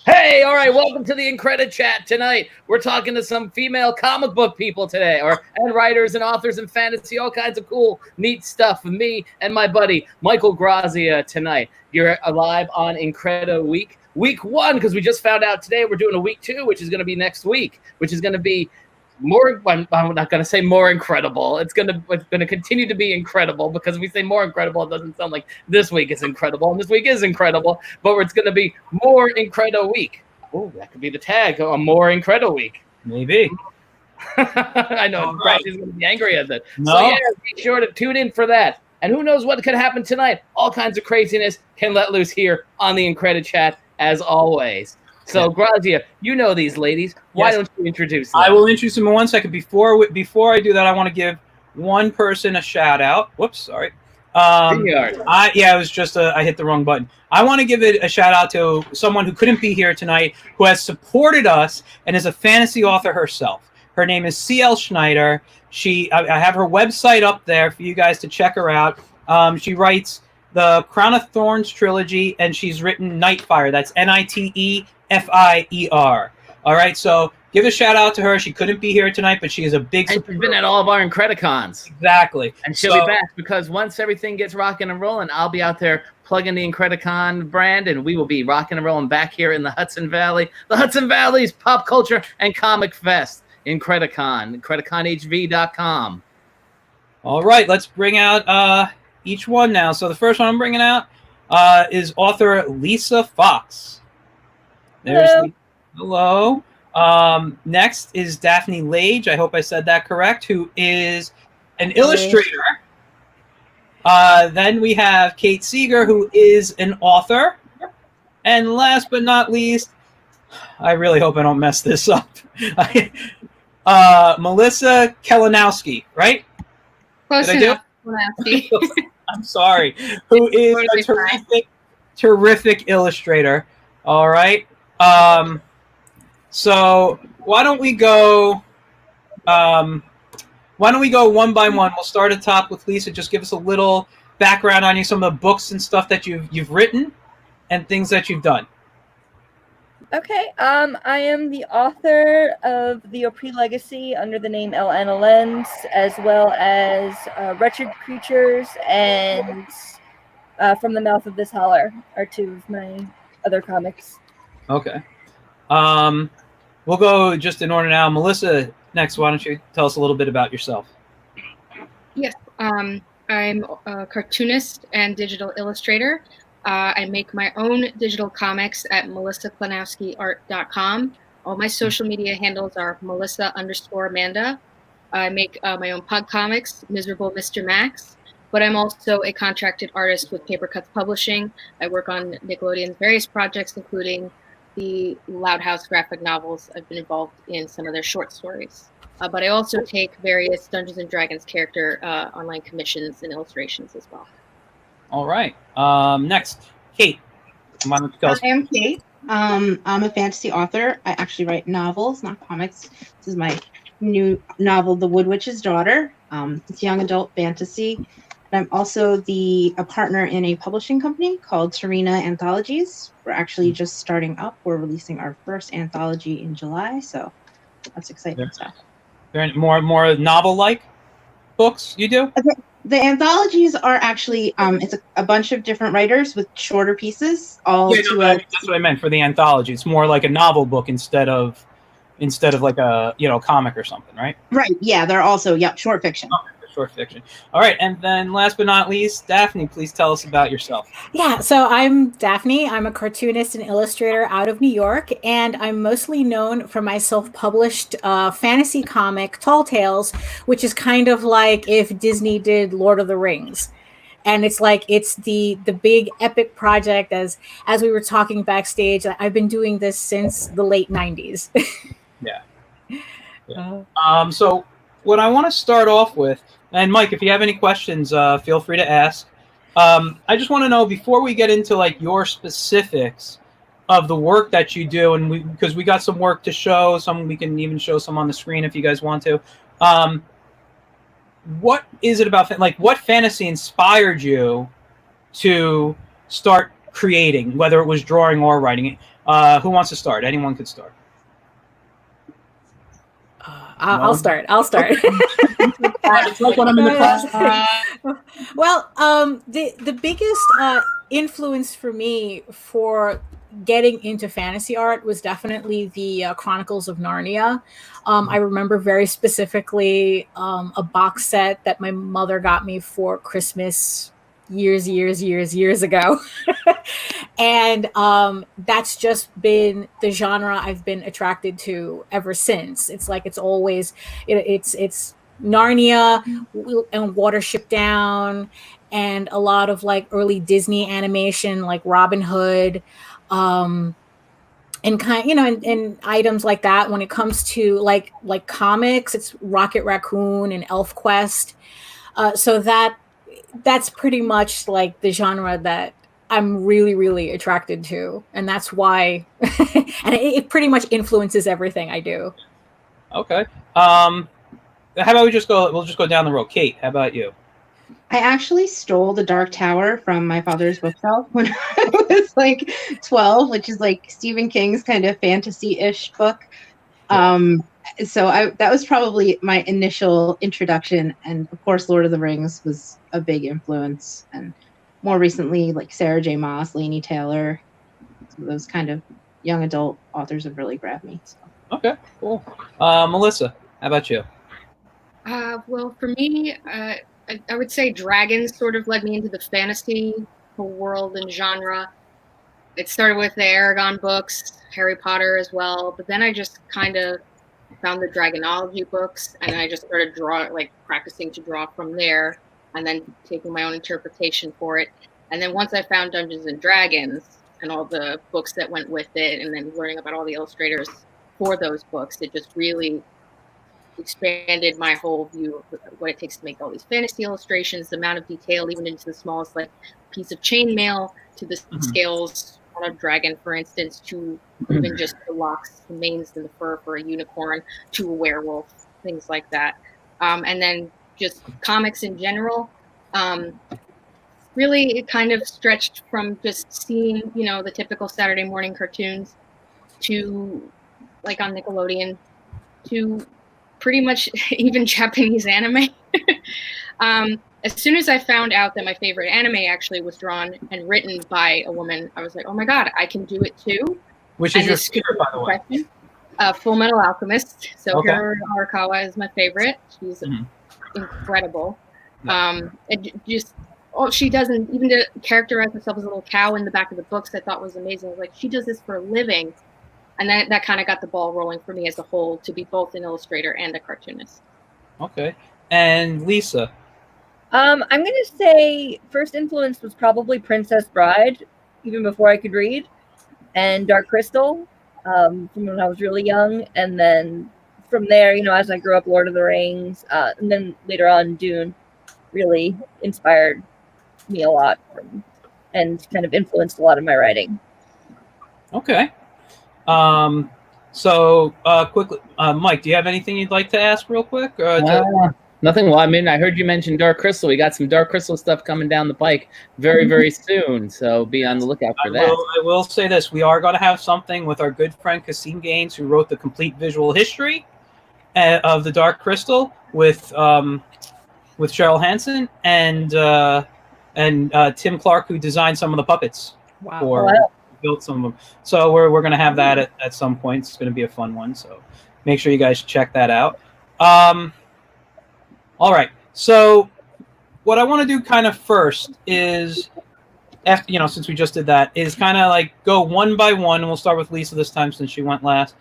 Hey, all right, welcome to the IncrediChat tonight. We're talking to some female comic book people today, and writers and authors and fantasy, all kinds of cool, neat stuff with me and my buddy, Michael Grazia, tonight. You're live on IncrediWeek, week 1, because we just found out today we're doing a week 2, which is going to be next week, which is going to be more. I'm not going to say more incredible. It's going to continue to be incredible, because if we say more incredible, it doesn't sound like this week is incredible, and this week is incredible, but it's going to be more IncrediWeek. Oh, that could be the tag. A more IncrediWeek. Maybe. I know. Right. He's going to be angry at that. No. So yeah, be sure to tune in for that. And who knows what could happen tonight? All kinds of craziness can let loose here on the IncrediChat, as always. So, Grazia, you know these ladies. Why don't you introduce them? I will introduce them in 1 second. Before I do that, I want to give one person a shout out. Whoops, sorry. I hit the wrong button. I want to give it a shout out to someone who couldn't be here tonight, who has supported us and is a fantasy author herself. Her name is C.L. Schneider. I have her website up there for you guys to check her out. She writes the Crown of Thorns trilogy, and she's written Nightfire. That's Nitefier. All right, so give a shout out to her. She couldn't be here tonight, but she is a big supporter. And she's been at all of our IncrediCons. Exactly. And she'll be back, because once everything gets rocking and rolling, I'll be out there plugging the IncrediCon brand, and we will be rocking and rolling back here in the Hudson Valley. The Hudson Valley's pop culture and comic fest. IncrediCon, IncrediConHV.com. All right, let's bring out each one now. So the first one I'm bringing out is author Lisa Fox. Hello. Next is Daphne Lage. I hope I said that correct. Who is an illustrator. Then we have Kate Seger, who is an author. And last but not least, I really hope I don't mess this up. Melissa Kleynowski, right? Close enough. I'm sorry. Who is a terrific illustrator. All right. So why don't we go one by one? We'll start at top with Lisa. Just give us a little background on you, some of the books and stuff that you've written and things that you've done. Okay. I am the author of the Opry Legacy under the name Elena Lenz, as well as Wretched Creatures and From the Mouth of This Holler are 2 of my other comics. Okay. We'll go just in order now. Melissa, next, why don't you tell us a little bit about yourself? Yes. I'm a cartoonist and digital illustrator. I make my own digital comics at melissakleynowskiart.com. All my social media handles are Melissa_Amanda. I make my own pug comics, Miserable Mr. Max, but I'm also a contracted artist with Paper Cuts Publishing. I work on Nickelodeon's various projects, including the Loud House graphic novels. I've been involved in some of their short stories. But I also take various Dungeons & Dragons character online commissions and illustrations as well. All right. Next, Kate. Why don't you tell us? I am Kate. I'm a fantasy author. I actually write novels, not comics. This is my new novel, The Wood Witch's Daughter. It's young adult fantasy. And I'm also a partner in a publishing company called Serena Anthologies. We're actually just starting up. We're releasing our first anthology in July, so that's exciting stuff. More novel-like books you do? The anthologies are actually it's a bunch of different writers with shorter pieces. That's what I meant for the anthology. It's more like a novel book instead of like a comic or something, right? Right. Yeah, they're also short fiction. Okay. Short fiction. All right, and then last but not least, Daphne, please tell us about yourself. Yeah, so I'm Daphne. I'm a cartoonist and illustrator out of New York, and I'm mostly known for my self-published fantasy comic, Tall Tales, which is kind of like if Disney did Lord of the Rings. And it's the big epic project, as we were talking backstage. I've been doing this since the late 90s. Yeah. So what I want to start off with, and Mike, if you have any questions, feel free to ask. I just want to know, before we get into like your specifics of the work that you do, and because we got some work to show, we can even show some on the screen if you guys want to. What is it about, what fantasy inspired you to start creating, whether it was drawing or writing? Who wants to start? Anyone could start. I'll start. It's like when I'm in the class. Well, the biggest influence for me for getting into fantasy art was definitely the Chronicles of Narnia. I remember very specifically a box set that my mother got me for Christmas years ago. And that's just been the genre I've been attracted to ever since. It's like it's always it's Narnia and Watership Down and a lot of like early Disney animation like Robin Hood, and and items like that. When it comes to like comics, it's Rocket Raccoon and Elf Quest. So that's pretty much like the genre that I'm really attracted to, and that's why and it pretty much influences everything I do. Okay. How about we'll just go down the road. Kate, how about you? I actually stole The Dark Tower from my father's bookshelf when I was like 12, which is like Stephen King's kind of fantasy-ish book. So that was probably my initial introduction, and of course Lord of the Rings was a big influence, and more recently like Sarah J. Maas, Laini Taylor, some of those kind of young adult authors have really grabbed me. So. Okay, cool. Melissa, how about you? Well, for me, I would say dragons sort of led me into the fantasy world and genre. It started with the Aragon books, Harry Potter as well, but then I just kind of found the dragonology books, and I just started practicing to draw from there, and then taking my own interpretation for it. And then once I found Dungeons and Dragons and all the books that went with it, and then learning about all the illustrators for those books, it just really expanded my whole view of what it takes to make all these fantasy illustrations, the amount of detail, even into the smallest like piece of chainmail, to the scales on a dragon, for instance, to even just the locks, the manes, and the fur for a unicorn, to a werewolf, things like that. And then just comics in general. Really, it kind of stretched from just seeing, the typical Saturday morning cartoons to like on Nickelodeon to pretty much even Japanese anime. As soon as I found out that my favorite anime actually was drawn and written by a woman, I was like, oh my God, I can do it too. Which is your favorite, by the way? Full Metal Alchemist. So Hiro Arakawa is my favorite. She's incredible. She doesn't even to characterize herself as a little cow in the back of the books. I thought was amazing. I was like, she does this for a living. And then that kind of got the ball rolling for me as a whole to be both an illustrator and a cartoonist. Okay. And Lisa? I'm going to say first influence was probably Princess Bride, even before I could read, and Dark Crystal from when I was really young. And then from there, as I grew up, Lord of the Rings, and then later on, Dune really inspired me a lot and kind of influenced a lot of my writing. Okay. So quickly, Mike, do you have anything you'd like to ask real quick? Nothing. Well, I mean, I heard you mention Dark Crystal. We got some Dark Crystal stuff coming down the pike very soon. So be on the lookout for that. I will say this. We are going to have something with our good friend Kasim Gaines, who wrote the complete visual history of the Dark Crystal with Cheryl Hansen and Tim Clark, who designed some of the puppets. Wow. Built some of them. So we're going to have that at some point. It's going to be a fun one. So make sure you guys check that out. All right. So what I want to do kind of first is, after since we just did that, is kind of like go one by one. And we'll start with Lisa this time since she went last.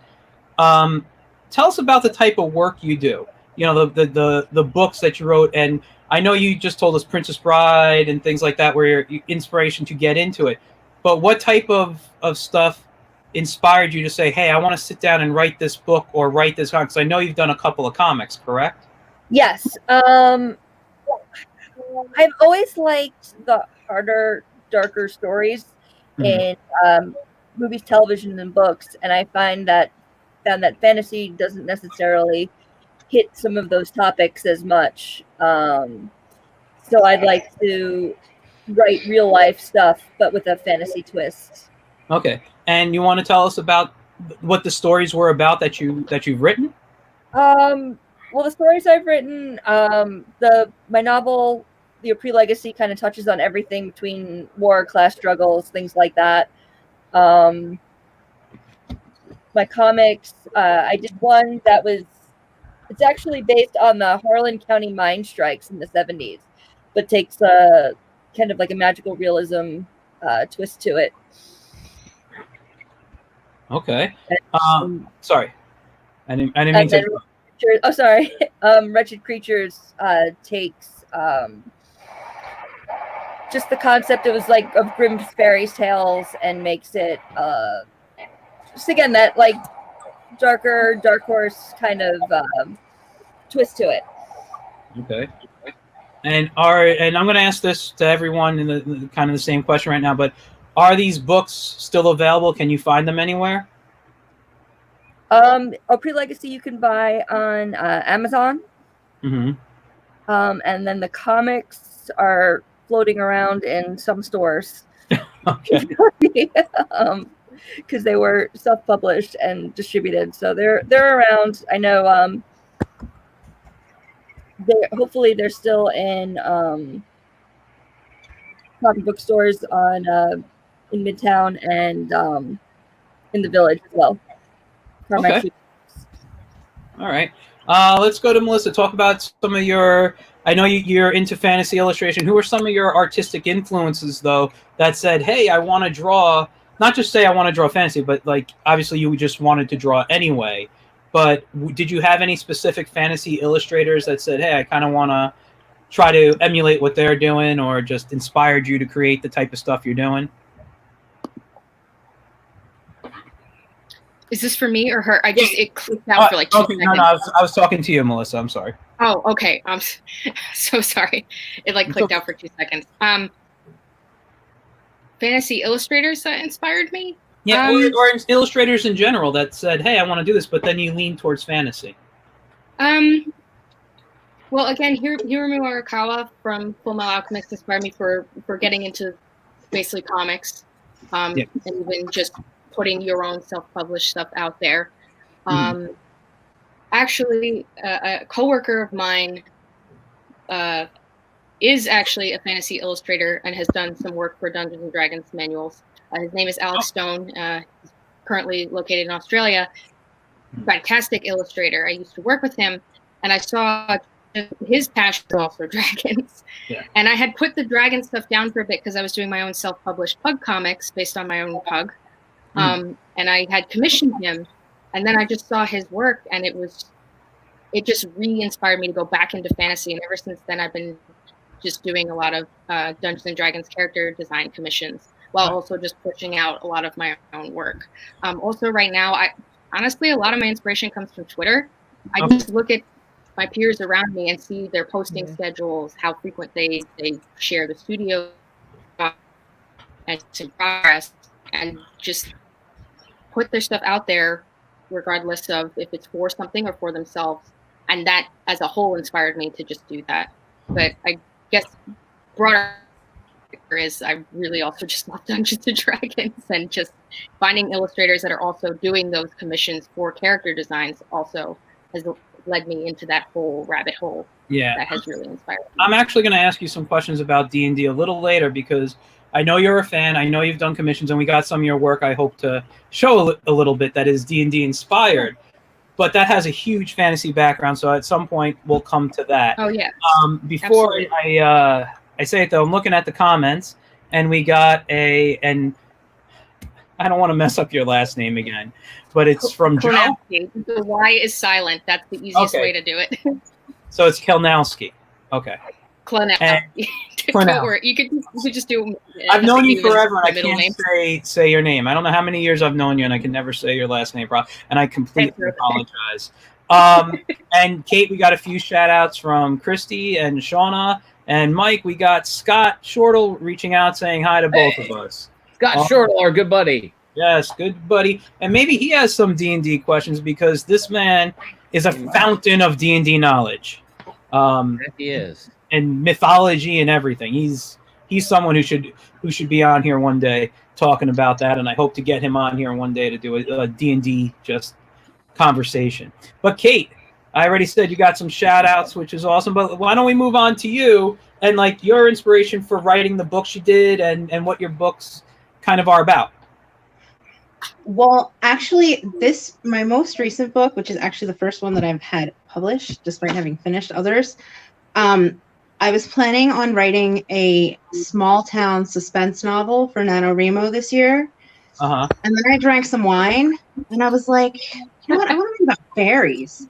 Tell us about the type of work you do. The books that you wrote, and I know you just told us Princess Bride and things like that, where your inspiration to get into it. But what type of stuff inspired you to say, hey, I want to sit down and write this book or write this comic? Because I know you've done a couple of comics, correct? Yes. I've always liked the harder, darker stories in movies, television, and books. And I found that fantasy doesn't necessarily hit some of those topics as much. So I'd like to write real life stuff, but with a fantasy twist. Okay. and you want to tell us about what the stories were about that you've written? Well, the stories I've written, my novel, The Opry Legacy, kind of touches on everything between war, class struggles, things like that. My comics, I did one that it's actually based on the Harlan County mine strikes in the 70s, but takes kind of like a magical realism twist to it. Okay. Sorry. I didn't mean to. Oh, sorry. Wretched Creatures takes just the concept of Grimm's fairy tales and makes it just again that like dark horse kind of twist to it. Okay. And I'm going to ask this to everyone in the kind of the same question right now, but are these books still available? Can you find them anywhere? Opry Legacy you can buy on Amazon. Mm-hmm. And then the comics are floating around in some stores. Okay. Because they were self-published and distributed, so they're around. I know. Hopefully they're still in comic book stores in Midtown and in the Village as well. Okay. All right. Let's go to Melissa. Talk about some of your. I know you're into fantasy illustration. Who are some of your artistic influences, though, that said, "Hey, I want to draw." Not just say I want to draw fantasy, but like obviously you just wanted to draw anyway. But did you have any specific fantasy illustrators that said, "Hey, I kind of want to try to emulate what they're doing," or just inspired you to create the type of stuff you're doing? Is this for me or her? It clicked out for like 2 seconds. No, I was talking to you, Melissa. I'm sorry. Oh, okay. I'm so sorry. It clicked out for 2 seconds. Fantasy illustrators that inspired me? Yeah, or illustrators in general that said, "Hey, I want to do this," but then you lean towards fantasy. Well, again, Hiromu Arakawa from Fullmetal Alchemist inspired me for getting into basically comics, and even just putting your own self-published stuff out there. Actually, a coworker of mine is actually a fantasy illustrator and has done some work for Dungeons and Dragons manuals. His name is Alex Stone. He's currently located in Australia. Fantastic illustrator. I used to work with him, and I saw his passion is also dragons. Yeah. And I had put the dragon stuff down for a bit because I was doing my own self-published pug comics based on my own pug. And I had commissioned him, and then I just saw his work, and it just re-inspired me to go back into fantasy. And ever since then, I've been just doing a lot of Dungeons and Dragons character design commissions, while also just pushing out a lot of my own work. Also, right now, honestly, a lot of my inspiration comes from Twitter. I just look at my peers around me and see their posting schedules, how frequent they share the studio and to progress, and just put their stuff out there, regardless of if it's for something or for themselves. And that, as a whole, inspired me to just do that. But I guess broader is I really also just love Dungeons and Dragons, and just finding illustrators that are also doing those commissions for character designs also has led me into that whole rabbit hole. Yeah, that has really inspired me. I'm actually going to ask you some questions about D&D a little later, because I know you're a fan. I know you've done commissions, and we got some of your work I hope to show a little bit that is D&D inspired. But that has a huge fantasy background, so at some point we'll come to that. Oh, yeah. Before I say it, though, I'm looking at the comments, and we got and I don't want to mess up your last name again, but it's from Joe. The Y is silent. That's the easiest way to do it. So it's Kleynowski. Okay. Kleynowski. Don't worry. You could just do. I've known you forever, and I can't say your name. I don't know how many years I've known you, and I can never say your last name properly, and I completely apologize. And Kate, we got a few shout-outs from Christy and Shauna. And Mike, we got Scott Shortle reaching out saying hi to both of us. Scott Shortle, our good buddy. Yes, good buddy. And maybe he has some D&D questions, because this man is a fountain of D&D knowledge. He is. And mythology and everything. He's someone who should be on here one day talking about that, and I hope to get him on here one day to do a D&D just conversation. But Kate, I already said you got some shout outs, which is awesome, but why don't we move on to you and like your inspiration for writing the books you did and what your books kind of are about. Well, actually, my most recent book, which is actually the first one that I've had published, despite having finished others, I was planning on writing a small town suspense novel for NaNoWriMo this year. Uh-huh. And then I drank some wine, and I was like, you know what? I want to read about fairies.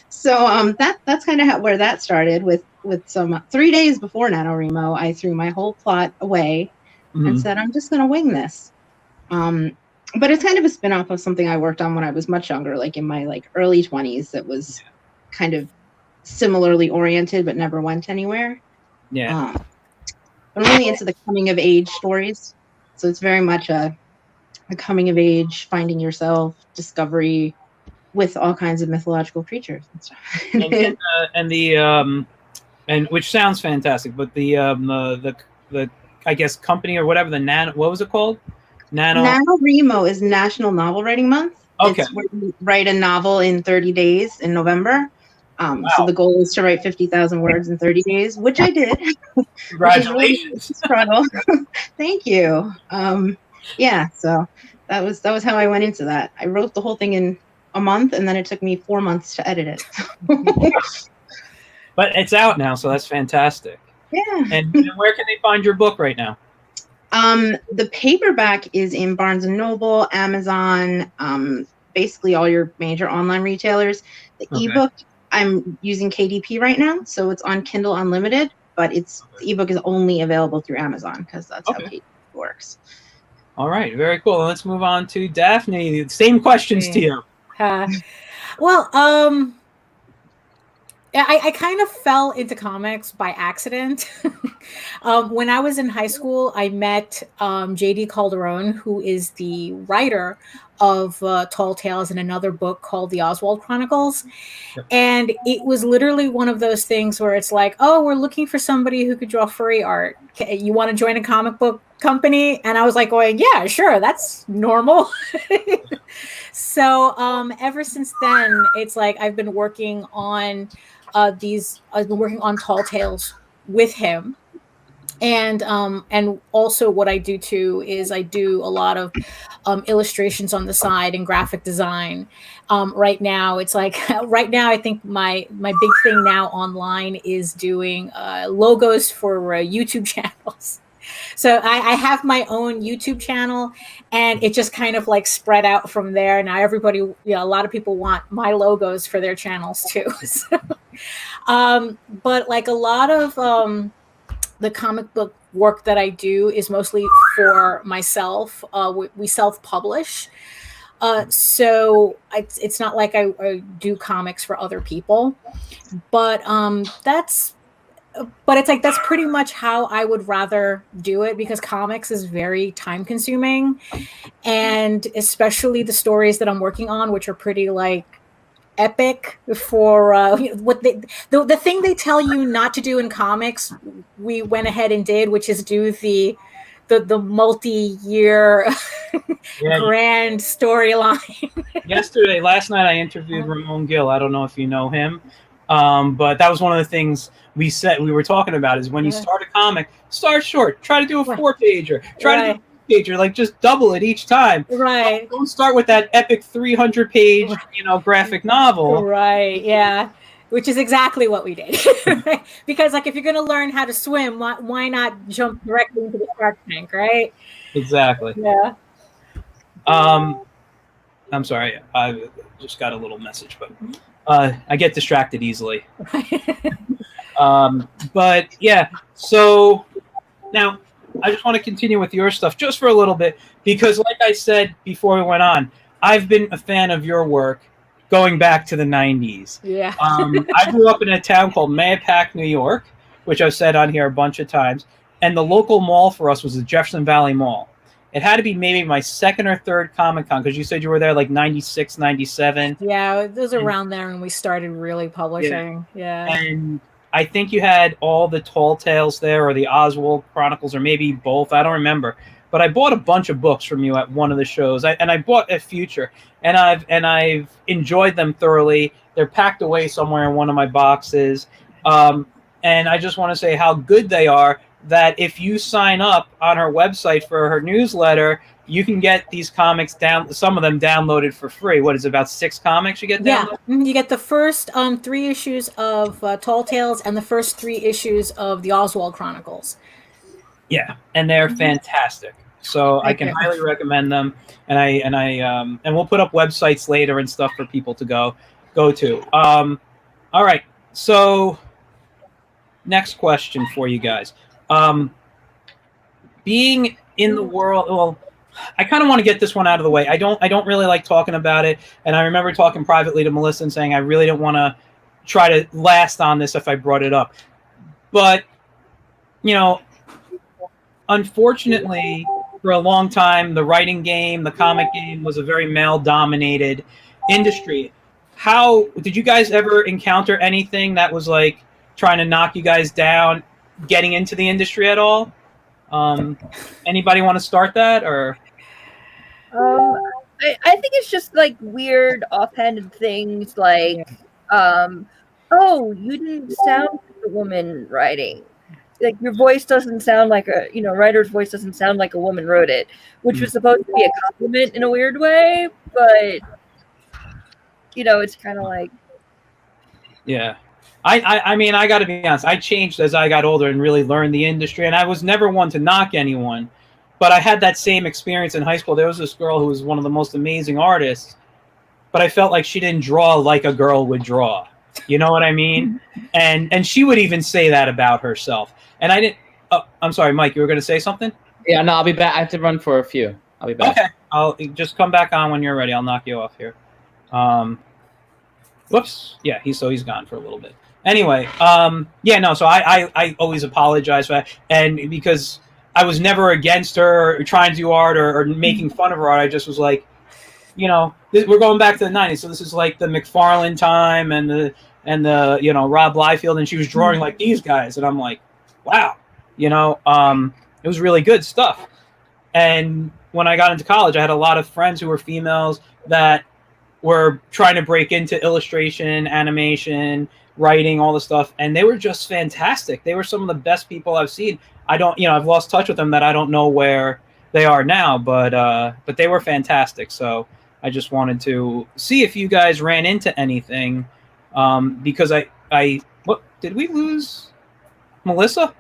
So that's kind of where that started with some 3 days before NaNoWriMo. I threw my whole plot away and said, I'm just going to wing this. But it's kind of a spin-off of something I worked on when I was much younger, like in my early 20s, that was kind of similarly oriented but never went anywhere. Yeah. I'm really into the coming of age stories. So it's very much a coming of age, finding yourself, discovery with all kinds of mythological creatures and stuff. and which sounds fantastic, but the I guess company or whatever, what was it called? NaNoWriMo is National Novel Writing Month. Okay. It's where you write a novel in 30 days in November. Wow. So the goal is to write 50,000 words in 30 days, which I did. Congratulations. Thank you. Yeah, so that was how I went into that. I wrote the whole thing in a month, and then it took me 4 months to edit it. But it's out now, so that's fantastic. Yeah. And where can they find your book right now? The paperback is in Barnes & Noble, Amazon, basically all your major online retailers. The ebook, I'm using KDP right now, so it's on Kindle Unlimited, but the ebook is only available through Amazon because that's how KDP works. All right, very cool. Let's move on to Daphne. Same questions to you. Well, I kind of fell into comics by accident. When I was in high school, I met J.D. Calderon, who is the writer of Tall Tales and another book called The Oswald Chronicles. Yep. And it was literally one of those things where it's like, oh, we're looking for somebody who could draw furry art. You want to join a comic book company? And I was like going, yeah, sure, that's normal. So ever since then, it's like I've been working on I've been working on Tall Tales with him. And also what I do too is I do a lot of illustrations on the side and graphic design. Right now, it's like I think my big thing now online is doing logos for YouTube channels. So I have my own YouTube channel, and it just kind of like spread out from there. Now everybody, a lot of people want my logos for their channels too. So, but like a lot of the comic book work that I do is mostly for myself. We self-publish. So it's not like I do comics for other people, but it's like that's pretty much how I would rather do it, because comics is very time consuming, and especially the stories that I'm working on, which are pretty like epic for what the thing they tell you not to do in comics, we went ahead and did, which is do the multi-year grand storyline. Last night I interviewed Ramon Gill. I don't know if you know him. But that was one of the things we were talking about is when you start a comic, start short, try to do a 4-pager, try to do a pager, like just double it each time. Right. Don't start with that epic 300-page, graphic novel. Right. Yeah. Which is exactly what we did. Because like if you're going to learn how to swim, why not jump directly into the shark tank, right? Exactly. Yeah. I'm sorry. I just got a little message, but I get distracted easily. But yeah, so now I just want to continue with your stuff just for a little bit, because like I said before we went on, I've been a fan of your work going back to the 90s. Yeah. I grew up in a town called Mahopac, New York, which I've said on here a bunch of times. And the local mall for us was the Jefferson Valley Mall. It had to be maybe my second or third Comic-Con, because you said you were there like 96, 97. Yeah, it was around there when we started really publishing. Yeah. And I think you had all the Tall Tales there, or the Oswald Chronicles, or maybe both. I don't remember. But but I bought a bunch of books from you at one of the shows, and I bought a Future, and I've enjoyed them thoroughly. They're packed away somewhere in one of my boxes, and I just want to say how good they are. That if you sign up on her website for her newsletter, you can get these comics down. Some of them downloaded for free. What is it, about 6 comics you get downloaded? Yeah, you get the first 3 issues of Tall Tales and the first 3 issues of the Oswald Chronicles. Yeah, and they're fantastic. So I can highly recommend them. And we'll put up websites later and stuff for people to go to. All right. So next question for you guys. Being in the world, well, I kind of want to get this one out of the way. I don't really like talking about it, and I remember talking privately to Melissa and saying I really don't want to try to last on this if I brought it up. But unfortunately, for a long time, the writing game, the comic game, was a very male-dominated industry. How did you guys ever encounter anything that was like trying to knock you guys down getting into the industry at all? Anybody want to start that, or? I think it's just like weird offhanded things like, oh, you didn't sound like a woman writing. Like your voice doesn't sound like a, writer's voice doesn't sound like a woman wrote it, which was supposed to be a compliment in a weird way, but it's kind of like. Yeah. I mean, I got to be honest. I changed as I got older and really learned the industry. And I was never one to knock anyone, but I had that same experience in high school. There was this girl who was one of the most amazing artists, but I felt like she didn't draw like a girl would draw. You know what I mean? And she would even say that about herself. And I didn't. Oh, I'm sorry, Mike. You were going to say something? Yeah, no, I'll be back. I have to run for a few. I'll be back. Okay. I'll just come back on when you're ready. I'll knock you off here. Whoops. Yeah, he's gone for a little bit. Anyway, so I always apologize for that. And because I was never against her or trying to do art or making fun of her art, I just was like, we're going back to the 90s. So this is like the McFarlane time and the Rob Liefeld, and she was drawing like these guys. And I'm like, wow, it was really good stuff. And when I got into college, I had a lot of friends who were females that were trying to break into illustration, animation, writing, all the stuff, and they were just fantastic. They were some of the best people I've seen. I've lost touch with them, that I don't know where they are now, but they were fantastic. So I just wanted to see if you guys ran into anything, because what, did we lose Melissa?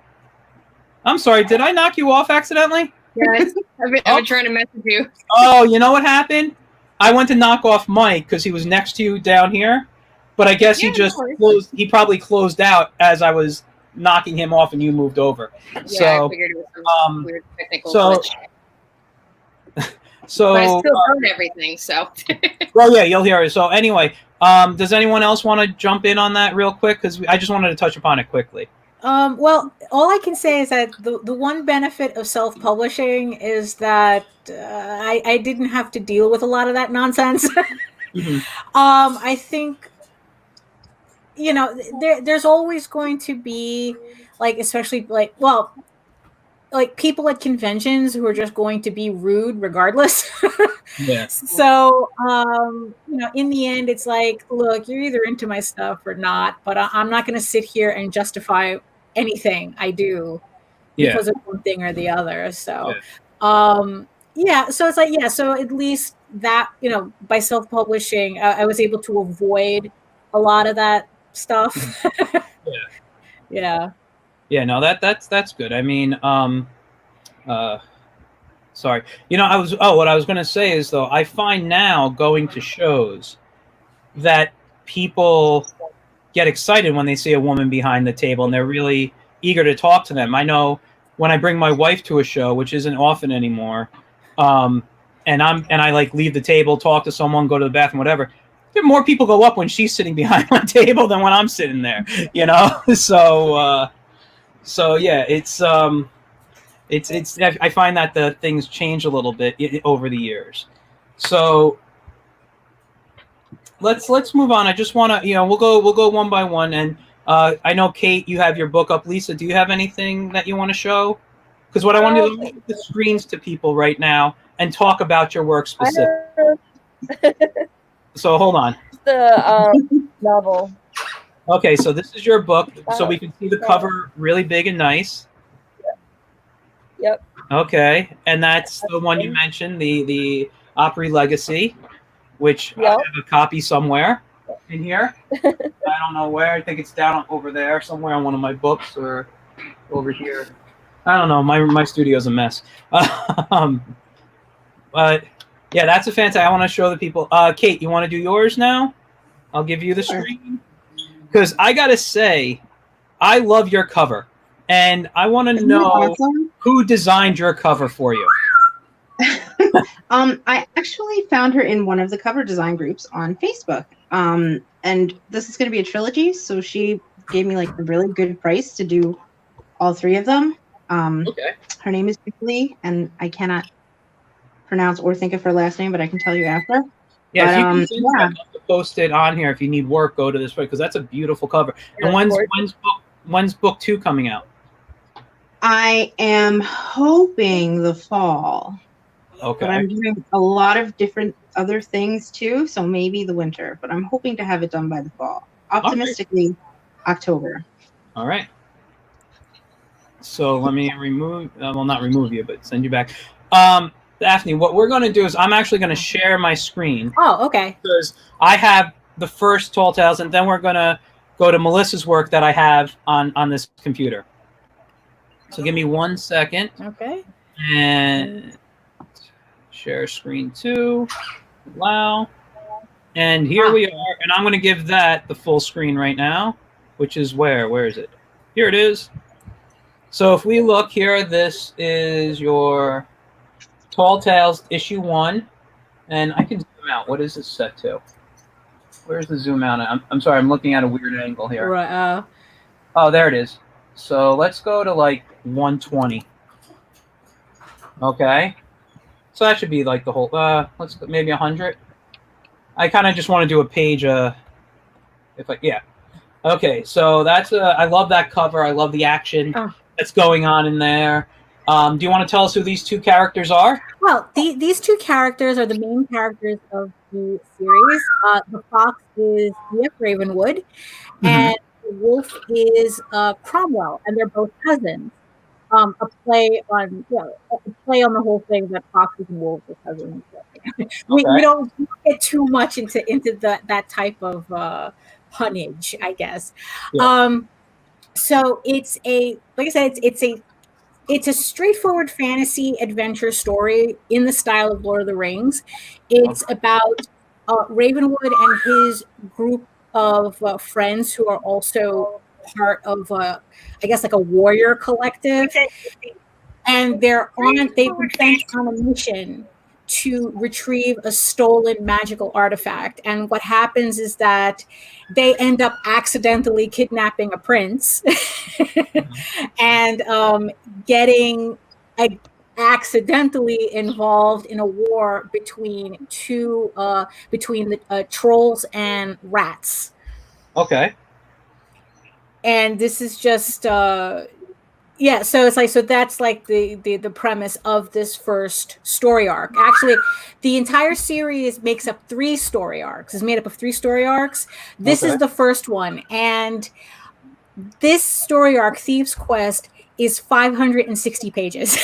I'm sorry, did I knock you off accidentally? Yes, I've been trying to message you. Oh, you know what happened? I went to knock off Mike because he was next to you down here. But I guess he just closed. He probably closed out as I was knocking him off, and you moved over. Yeah, so, I figured it was some weird technical glitch. So, but I still heard everything. So. Well, yeah, you'll hear it. So anyway, does anyone else want to jump in on that real quick? Because I just wanted to touch upon it quickly. Well, all I can say is that the one benefit of self-publishing is that I didn't have to deal with a lot of that nonsense. Mm-hmm. I think. There's always going to be, especially people at conventions who are just going to be rude regardless. Yeah. So, in the end, it's like, look, you're either into my stuff or not, but I'm not going to sit here and justify anything I do because of one thing or the other. So, so it's like, so at least that, by self-publishing, I was able to avoid a lot of that stuff. Yeah. No, that's good. I mean, sorry. What I was going to say is, though, I find now going to shows that people get excited when they see a woman behind the table, and they're really eager to talk to them. I know when I bring my wife to a show, which isn't often anymore, and I leave the table, talk to someone, go to the bathroom, whatever. More people go up when she's sitting behind my table than when I'm sitting there, So yeah, it's I find that the things change a little bit over the years. So let's move on. I just want to, we'll go one by one. And I know, Kate, you have your book up. Lisa, do you have anything that you want to show? Because what I want to do is the screens to people right now and talk about your work specifically. So hold on. The novel. Okay, so this is your book, so we can see the cover really big and nice. Yep. Okay, and that's the one you mentioned, the Opry Legacy, which I have a copy somewhere in here. I don't know where. I think it's down over there somewhere on one of my books or over here. I don't know. My studio's a mess. But yeah, that's a fantastic. I want to show the people. Kate, you want to do yours now? I'll give you the screen. Because I got to say, I love your cover. And I want to know who designed your cover for you. I actually found her in one of the cover design groups on Facebook. And this is going to be a trilogy, so she gave me like a really good price to do all three of them. Okay. Her name is Lee, and I cannot pronounce or think of her last name, but I can tell you after. Yeah, but, if you can I'd love to post it on here. If you need work, go to this way, because that's a beautiful cover. And when's book 2 coming out? I am hoping the fall. Okay. But I'm doing a lot of different other things too, so maybe the winter. But I'm hoping to have it done by the fall. Optimistically, October. All right. So let me remove, well, not remove you, but send you back. Daphne, what we're going to do is I'm actually going to share my screen. Oh, okay. Because I have the first Tall Tales, and then we're going to go to Melissa's work that I have on this computer. So give me 1 second. Okay. And share screen 2. Allow. And here we are. And I'm going to give that the full screen right now, which is where? Where is it? Here it is. So if we look here, this is your Tall Tales issue 1. And I can zoom out. What is this set to? Where's the zoom out? I'm sorry, I'm looking at a weird angle here. Right. Oh, there it is. So let's go to like 120. Okay. So that should be like the whole, let's go maybe 100. I kind of just want to do a page, yeah. Okay, so that's, I love that cover. I love the action that's going on in there. Do you want to tell us who these two characters are? Well, these two characters are the main characters of the series. The fox is Ravenwood, and the wolf is Cromwell, and they're both cousins. A play on the whole thing that foxes and wolves are cousins. We don't get too much into that type of punnage, I guess. Yeah. So it's like I said, it's a straightforward fantasy adventure story in the style of Lord of the Rings. It's about Ravenwood and his group of friends who are also part of, I guess, like a warrior collective. And they've been sent on a mission to retrieve a stolen magical artifact. And what happens is that they end up accidentally kidnapping a prince and getting accidentally involved in a war between the trolls and rats. Okay. And this is just so it's like, so that's like the premise of this first story arc. Actually, the entire series makes up 3 story arcs. It's made up of 3 story arcs. This is the first one, and this story arc, Thieves Quest, is 560 pages,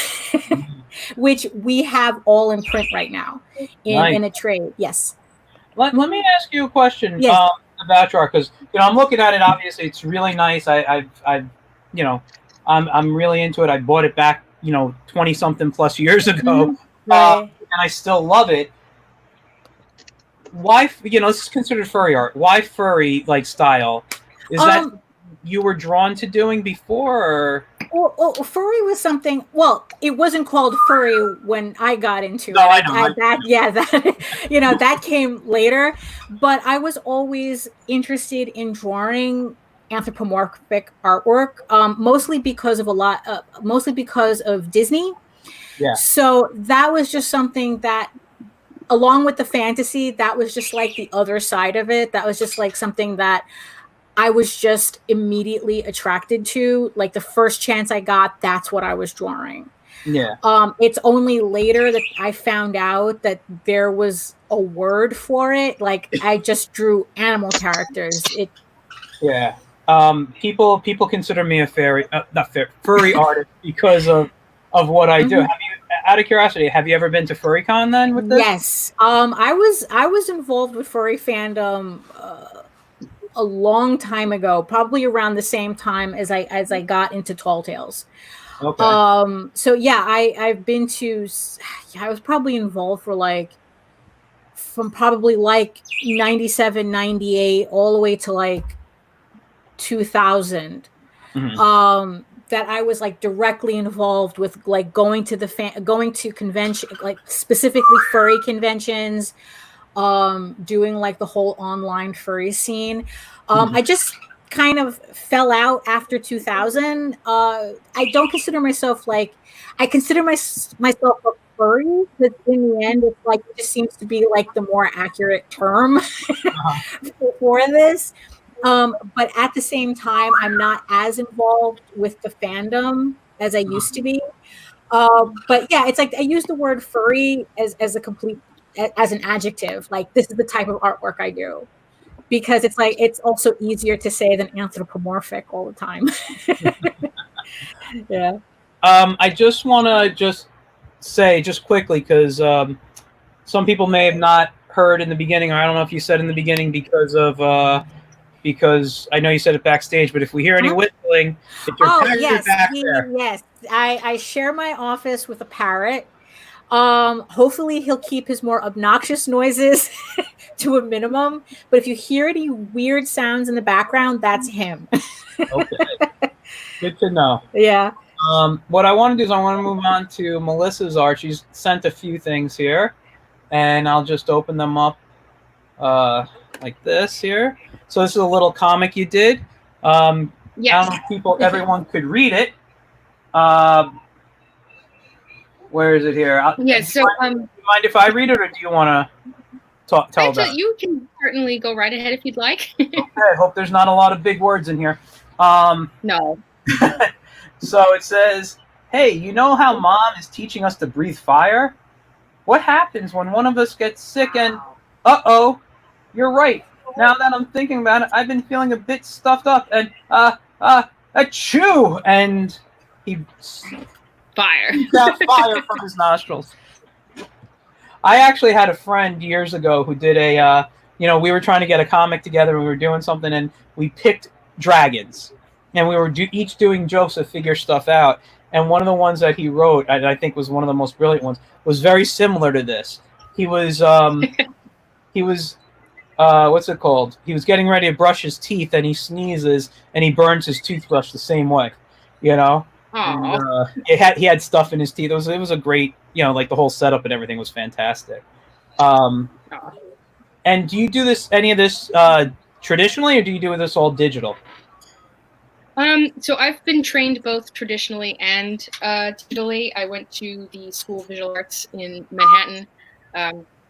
which we have all in print right now in a trade. Yes. Let me ask you a question about your arc, because I'm looking at it. Obviously, it's really nice. I'm really into it. I bought it back, 20 something plus years ago, and I still love it. Why, this is considered furry art. Why furry style? Is that you were drawn to doing before? Well, furry was something. Well, it wasn't called furry when I got into it. I know. That came later. But I was always interested in drawing anthropomorphic artwork, mostly because of Disney. Yeah. So that was just something that, along with the fantasy, that was just like the other side of it. That was just like something that I was just immediately attracted to. Like the first chance I got, that's what I was drawing. Yeah. It's only later that I found out that there was a word for it. Like I just drew animal characters. Yeah. People consider me a furry artist because of what I do. Mhm. Have you, out of curiosity, have you ever been to FurryCon then with this? Yes. I was involved with furry fandom a long time ago, probably around the same time as I got into Tall Tales. Okay. So yeah, I've been to. I was probably involved for from probably 97, 98, all the way to 2000. Mm-hmm. That I was directly involved with going to convention, specifically furry conventions, doing the whole online furry scene. I just kind of fell out after 2000. I don't consider myself I consider myself a furry, because in the end it just seems to be the more accurate term for this. But at the same time, I'm not as involved with the fandom as I used to be. But yeah, it's I use the word furry as an adjective. This is the type of artwork I do, because it's also easier to say than anthropomorphic all the time. Yeah. I just want to say quickly, because some people may have not heard in the beginning, or I don't know if you said in the beginning because I know you said it backstage, but if we hear any whistling, it's your parrot back there. Yes. I share my office with a parrot. Hopefully he'll keep his more obnoxious noises to a minimum. But if you hear any weird sounds in the background, that's him. Okay. Good to know. Yeah. What I want to do is I want to move on to Melissa's art. She's sent a few things here, and I'll just open them up like this here. So this is a little comic you did. Yes. I don't know if everyone could read it. Where is it here? Yes. So, do you mind if I read it, or do you want to tell about it? You can certainly go right ahead if you'd like. Okay. I hope there's not a lot of big words in here. No. So it says, "Hey, you know how Mom is teaching us to breathe fire? What happens when one of us gets sick and, you're right. Now that I'm thinking about it, I've been feeling a bit stuffed up and, achoo!" And he got fire from his nostrils. I actually had a friend years ago who did we were trying to get a comic together, and we were doing something, and we picked dragons. And we were each doing jokes to figure stuff out. And one of the ones that he wrote, I think was one of the most brilliant ones, was very similar to this. He was, what's it called? He was getting ready to brush his teeth, and he sneezes, and he burns his toothbrush the same way, you know? And, he had stuff in his teeth. It was a great, the whole setup and everything was fantastic. And do you do any of this traditionally, or do you do this all digital? So I've been trained both traditionally and digitally. I went to the School of Visual Arts in Manhattan,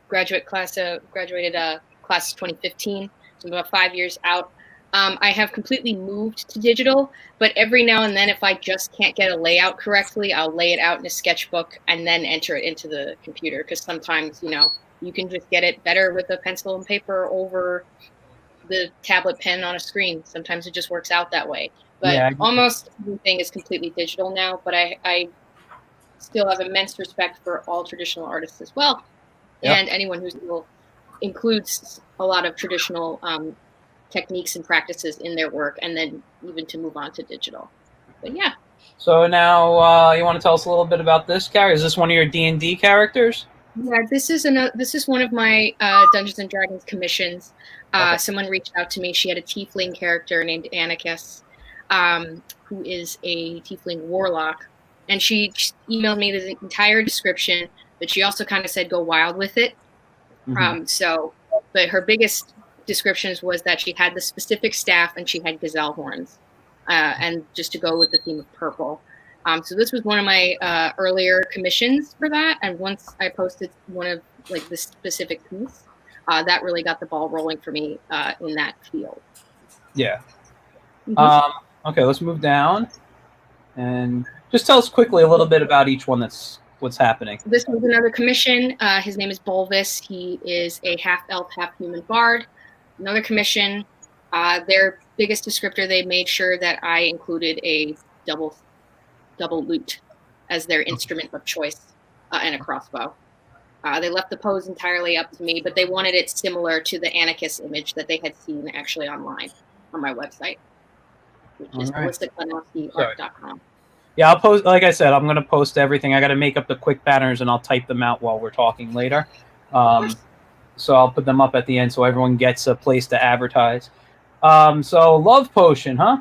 graduated class of 2015, so I'm about 5 years out. I have completely moved to digital, but every now and then, if I just can't get a layout correctly, I'll lay it out in a sketchbook and then enter it into the computer, because sometimes, you can just get it better with a pencil and paper over the tablet pen on a screen. Sometimes it just works out that way. But almost everything is completely digital now, but I still have immense respect for all traditional artists as well. Yep. And anyone who still includes a lot of traditional techniques and practices in their work, and then even to move on to digital. But yeah. So now you want to tell us a little bit about this character? Is this one of your D&D characters? Yeah, this is one of my Dungeons and Dragons commissions. Okay. Someone reached out to me. She had a tiefling character named Anarchus, who is a tiefling warlock, and she emailed me the entire description, but she also kind of said go wild with it. But her biggest descriptions was that she had the specific staff and she had gazelle horns, and just to go with the theme of purple. So this was one of my earlier commissions for that, and once I posted one of the specific piece, that really got the ball rolling for me in that field. Yeah. Okay, let's move down and just tell us quickly a little bit about each one. That's what's happening. This was another commission. His name is Bolvis. He is a half elf, half human bard. Another commission. Their biggest descriptor, they made sure that I included a double lute as their instrument of choice, and a crossbow. They left the pose entirely up to me, but they wanted it similar to the Anarchist image that they had seen actually online on my website, which is Kleynowski.com. Yeah, I'll post. Like I said, I'm going to post everything. I got to make up the quick banners, and I'll type them out while we're talking later. So I'll put them up at the end, so everyone gets a place to advertise. So love potion, huh?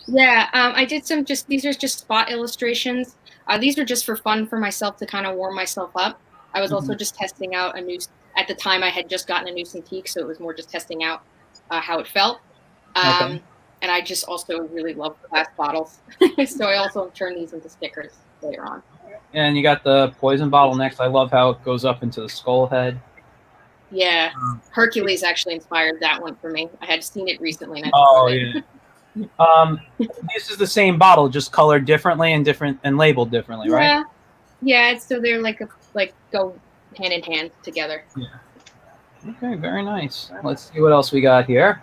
Yeah, I did some. These are just spot illustrations. These are just for fun for myself to kind of warm myself up. I was also just testing out a new. At the time, I had just gotten a new Cintiq, so it was more just testing out how it felt. And I just also really love glass bottles, so I also turned these into stickers later on. And you got the poison bottle next. I love how it goes up into the skull head. Yeah, Hercules actually inspired that one for me. I had seen it recently. And this is the same bottle, just colored differently and labeled differently, right? Yeah. So they're like go hand in hand together. Yeah. Okay, very nice. Let's see what else we got here.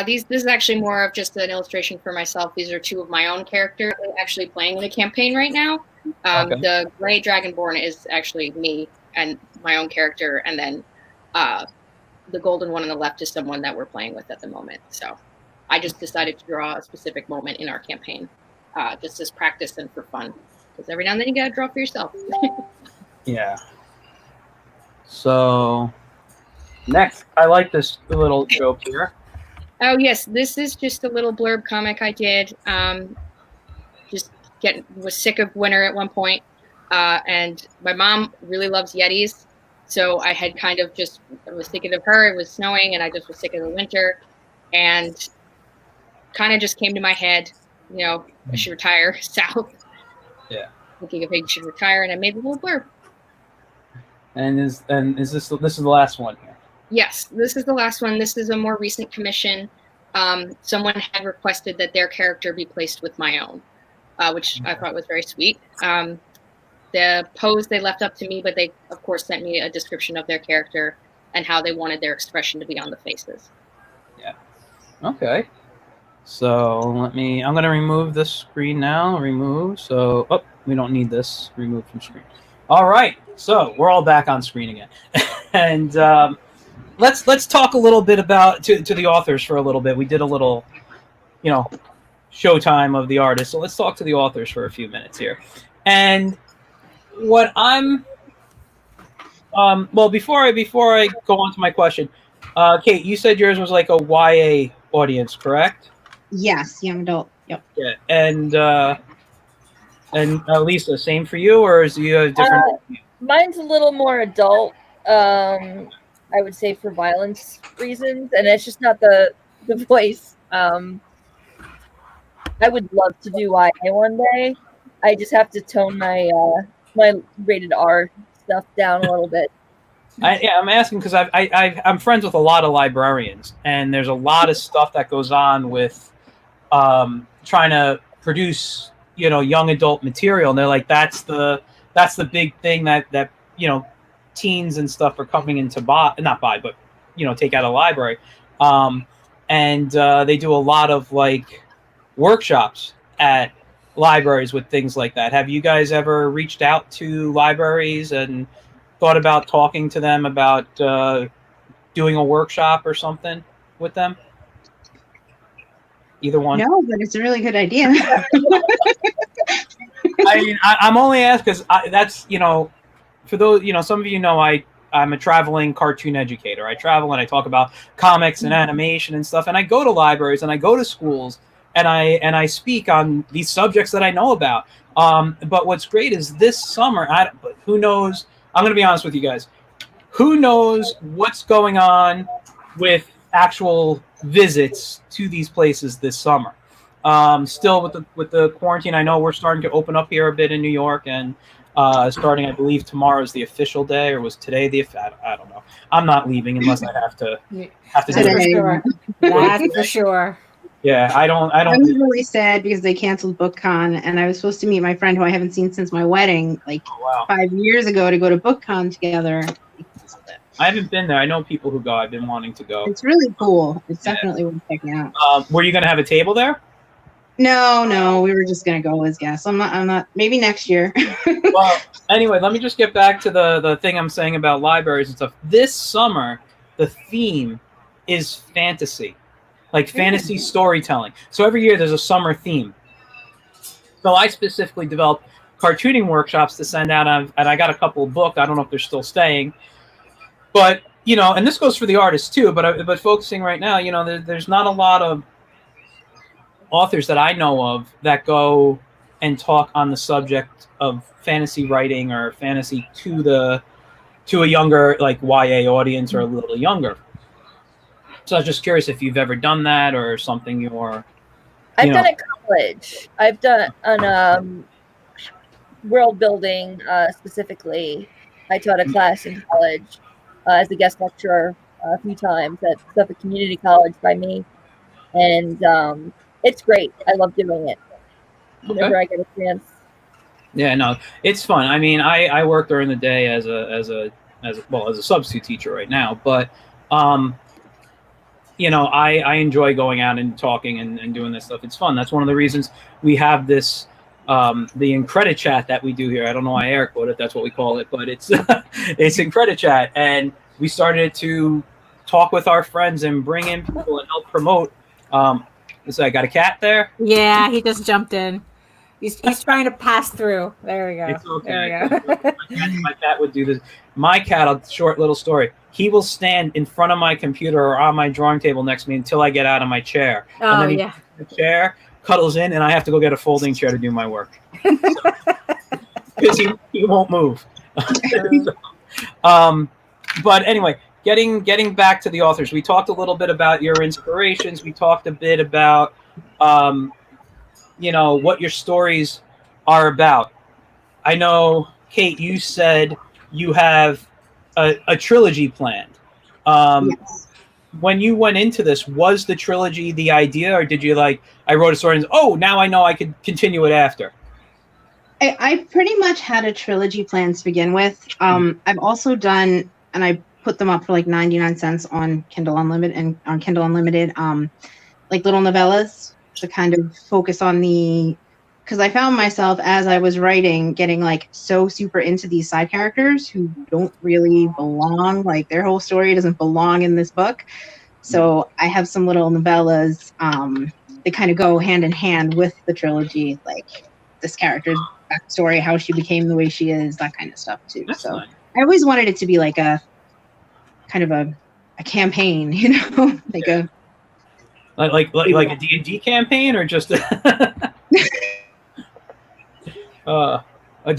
This is actually more of just an illustration for myself. These are two of my own characters actually playing in a campaign right now. The Gray Dragonborn is actually me and my own character, and then the golden one on the left is someone that we're playing with at the moment. So I just decided to draw a specific moment in our campaign, just as practice and for fun, because every now and then you gotta draw for yourself. Yeah. So next, I like this little joke here. Oh yes, this is just a little blurb comic I did. Was sick of winter at one point, and my mom really loves Yetis, so I had I was thinking of her. It was snowing, and I just was sick of the winter, and kind of just came to my head, I should retire south. Yeah. Thinking of I should retire, and I made a little blurb. And is this the last one here? Yes, this is the last one. This is a more recent commission. Someone had requested that their character be placed with my own, which I thought was very sweet. The pose they left up to me, but they, of course, sent me a description of their character and how they wanted their expression to be on the faces. Yeah. Okay. So I'm going to remove this screen now. So, we don't need this. Remove from screen. All right. So we're all back on screen again. And let's talk a little bit about to the authors for a little bit. We did a little, showtime of the artists. So let's talk to the authors for a few minutes here. And what I'm before I go on to my question, Kate, you said yours was like a YA audience, correct? Yes, young adult. Yep. Yeah, and Lisa, same for you, or is you a different? Mine's a little more adult. I would say for violence reasons, and it's just not the voice. I would love to do YA one day. I just have to tone my my rated R stuff down a little bit. I'm asking because I'm friends with a lot of librarians, and there's a lot of stuff that goes on with trying to produce young adult material, and they're like, that's the big thing that teens and stuff are coming in to take out a library, and they do a lot of like workshops at libraries with things like that. Have you guys ever reached out to libraries and thought about talking to them about doing a workshop or something with them? Either one? No, but it's a really good idea. I mean, I'm only asking because that's, for those, some of you know, I'm a traveling cartoon educator. I travel and I talk about comics and animation and stuff. And I go to libraries and I go to schools and I speak on these subjects that I know about. But what's great is this summer, who knows? I'm going to be honest with you guys. Who knows what's going on with actual visits to these places this summer? Still with the quarantine, I know we're starting to open up here a bit in New York, and Starting, I believe tomorrow is the official day, or was today the? I don't know. I'm not leaving unless I have to. That's do for it. sure. That's for sure. Yeah, I don't. I was really sad because they canceled BookCon, and I was supposed to meet my friend who I haven't seen since my wedding, like 5 years ago, to go to BookCon together. I haven't been there. I know people who go. I've been wanting to go. It's really cool. It's definitely worth checking out. Were you going to have a table there? No, we were just gonna go as guests. I'm not. Maybe next year. Well, anyway, let me just get back to the thing I'm saying about libraries and stuff. This summer, the theme is fantasy, like fantasy storytelling. So every year there's a summer theme. So I specifically developed cartooning workshops to send out, and I got a couple of books. I don't know if they're still staying, but and this goes for the artists too. But focusing right now, there's not a lot of authors that I know of that go and talk on the subject of fantasy writing or fantasy to a younger, like YA audience or a little younger. So I was just curious if you've ever done that or something I've done it in college. I've done on world building specifically. I taught a class in college as a guest lecturer a few times at Suffolk Community College by me, and it's great. I love doing it whenever I get a chance. Yeah, no, it's fun. I mean, I work during the day as a substitute teacher right now, but I enjoy going out and talking and doing this stuff. It's fun. That's one of the reasons we have this the IncrediChat that we do here. I don't know why I air quote it. That's what we call it, but it's it's IncrediChat, and we started to talk with our friends and bring in people and help promote. So I got a cat there. Yeah, he just jumped in. He's trying to pass through. There we go. It's okay. There we go. My cat would do this. My cat, a short little story. He will stand in front of my computer or on my drawing table next to me until I get out of my chair. Oh, and then he gets in the chair, cuddles in, and I have to go get a folding chair to do my work. Because he won't move. But anyway, getting back to the authors, we talked a little bit about your inspirations. We talked a bit about what your stories are about. I know, Kate, you said you have a trilogy planned. Yes. When you went into this, was the trilogy the idea, or did you I wrote a story and now I know I could continue it after? I pretty much had a trilogy plan to begin with. I've also done, and I put them up for like 99 cents on Kindle Unlimited like little novellas to kind of focus on because I found myself as I was writing getting so super into these side characters who don't really belong, their whole story doesn't belong in this book. So I have some little novellas that kind of go hand in hand with the trilogy, like this character's backstory, how she became the way she is, that kind of stuff too. That's so nice. I always wanted it to be like a kind of a campaign, like a D&D campaign, or just did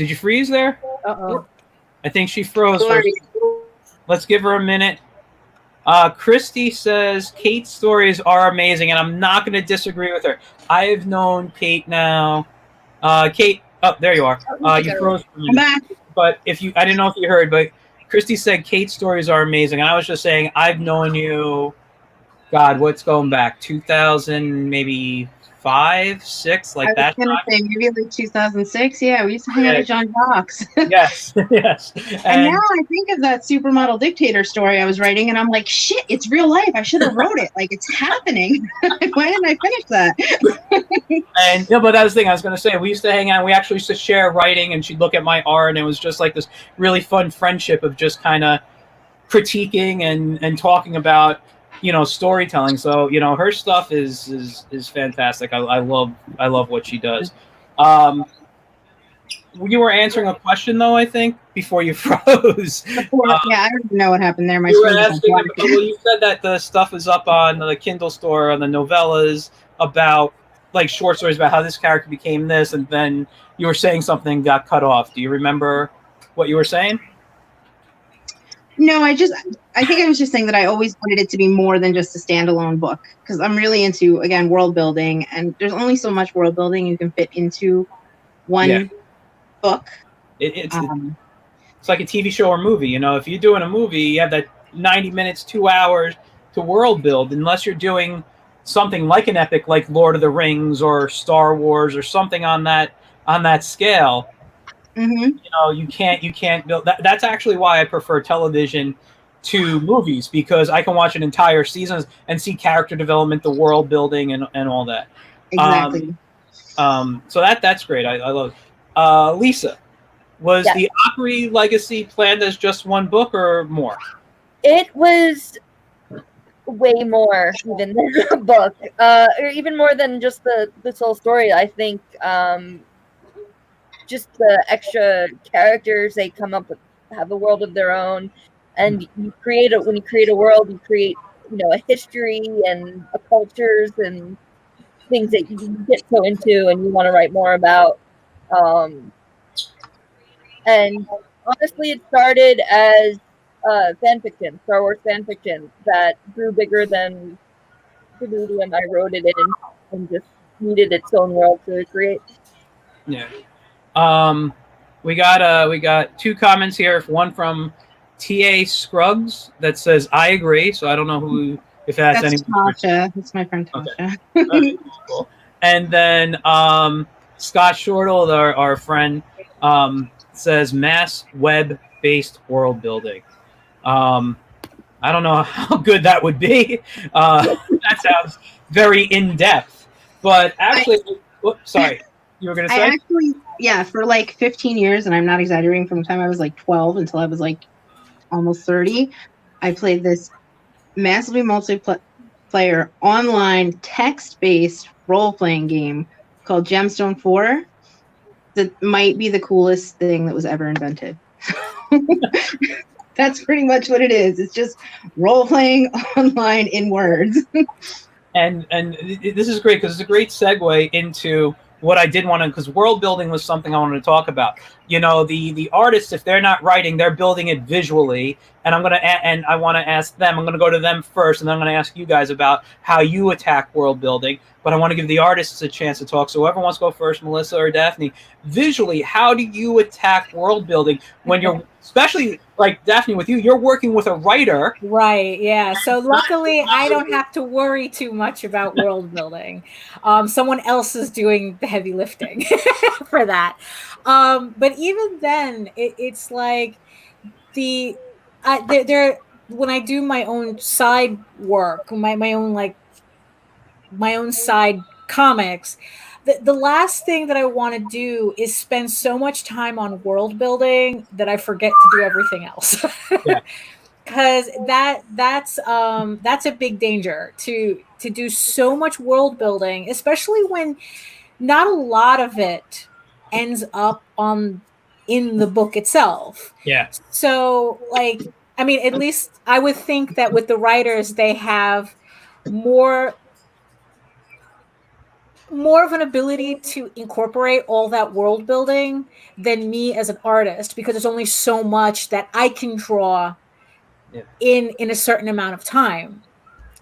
you freeze there? Uh-oh. I think she froze. Let's give her a minute. Christy says Kate's stories are amazing, and I'm not going to disagree with her. I have known Kate now. Kate, there you are. You froze for a minute. But I didn't know if you heard, but Christy said Kate's stories are amazing, and I was just saying I've known you. God, what's going back? 2000, maybe 5, 6, like that. I was going to say maybe like 2006. Yeah, we used to hang out at John Box. Yes, yes. And now I think of that supermodel dictator story I was writing, and I'm like, shit, it's real life. I should have wrote it. It's happening. Why didn't I finish that? And but that was the thing I was going to say. We used to hang out. We actually used to share writing, and she'd look at my art, and it was just like this really fun friendship of just kind of critiquing and talking about storytelling. So her stuff is fantastic. I love what she does. You were answering a question though, I think, before you froze. Yeah, I don't know what happened there. You said that the stuff is up on the Kindle store on the novellas about short stories about how this character became this, and then you were saying something got cut off. Do you remember what you were saying? No, I think I was just saying that I always wanted it to be more than just a standalone book, because I'm really into, again, world building, and there's only so much world building you can fit into one book. It's like a TV show or movie. You know, if you're doing a movie, you have that 90 minutes, 2 hours to world build. Unless you're doing something like an epic, like Lord of the Rings or Star Wars or something on that scale. Mm-hmm. You know, you can't build that. That's actually why I prefer television to movies, because I can watch an entire season and see character development, the world building, and all that. Exactly. So that's great. I love it. Lisa, was Yes. the Opry Legacy planned as just one book or more? It was way more even than a book, or even more than just this whole story. I think just the extra characters they come up with have a world of their own, and when you create a world, you create a history and a cultures and things that you get so into and you want to write more about. And honestly, it started as fan fiction, Star Wars fan fiction, that grew bigger than the medium I wrote it in, and just needed its own world to create. Yeah. We got 2 comments here. One from T.A. Scruggs that says, I agree. So I don't know if that's Tasha. That's my friend Tasha. Okay. Cool. And then Scott Shortle, our friend, says mass web-based world building. I don't know how good that would be. That sounds very in-depth. But actually, sorry. You were going to say? I actually, for like 15 years, and I'm not exaggerating, from the time I was like 12 until I was like almost 30, I played this massively multiplayer online text-based role-playing game called Gemstone 4 that might be the coolest thing that was ever invented. That's pretty much what it is. It's just role-playing online in words. And this is great because it's a great segue into what I did want to, because world building was something I wanted to talk about. You know, the artists, if they're not writing, they're building it visually. And I want to ask them. I'm going to go to them first, and then I'm going to ask you guys about how you attack world building. But I want to give the artists a chance to talk. So whoever wants to go first, Melissa or Daphne, visually, how do you attack world building when you're, especially like Daphne with you, you're working with a writer. Right, yeah. So luckily I don't have to worry too much about world building. Someone else is doing the heavy lifting for that. But even then, it's like when I do my own side work, my own side comics, the last thing that I want to do is spend so much time on world building that I forget to do everything else. Yeah. Because that's a big danger to do so much world building, especially when not a lot of it ends up in the book itself. Yeah. So, like, I mean, at least I would think that with the writers, they have more of an ability to incorporate all that world building than me as an artist, because there's only so much that I can draw in a certain amount of time.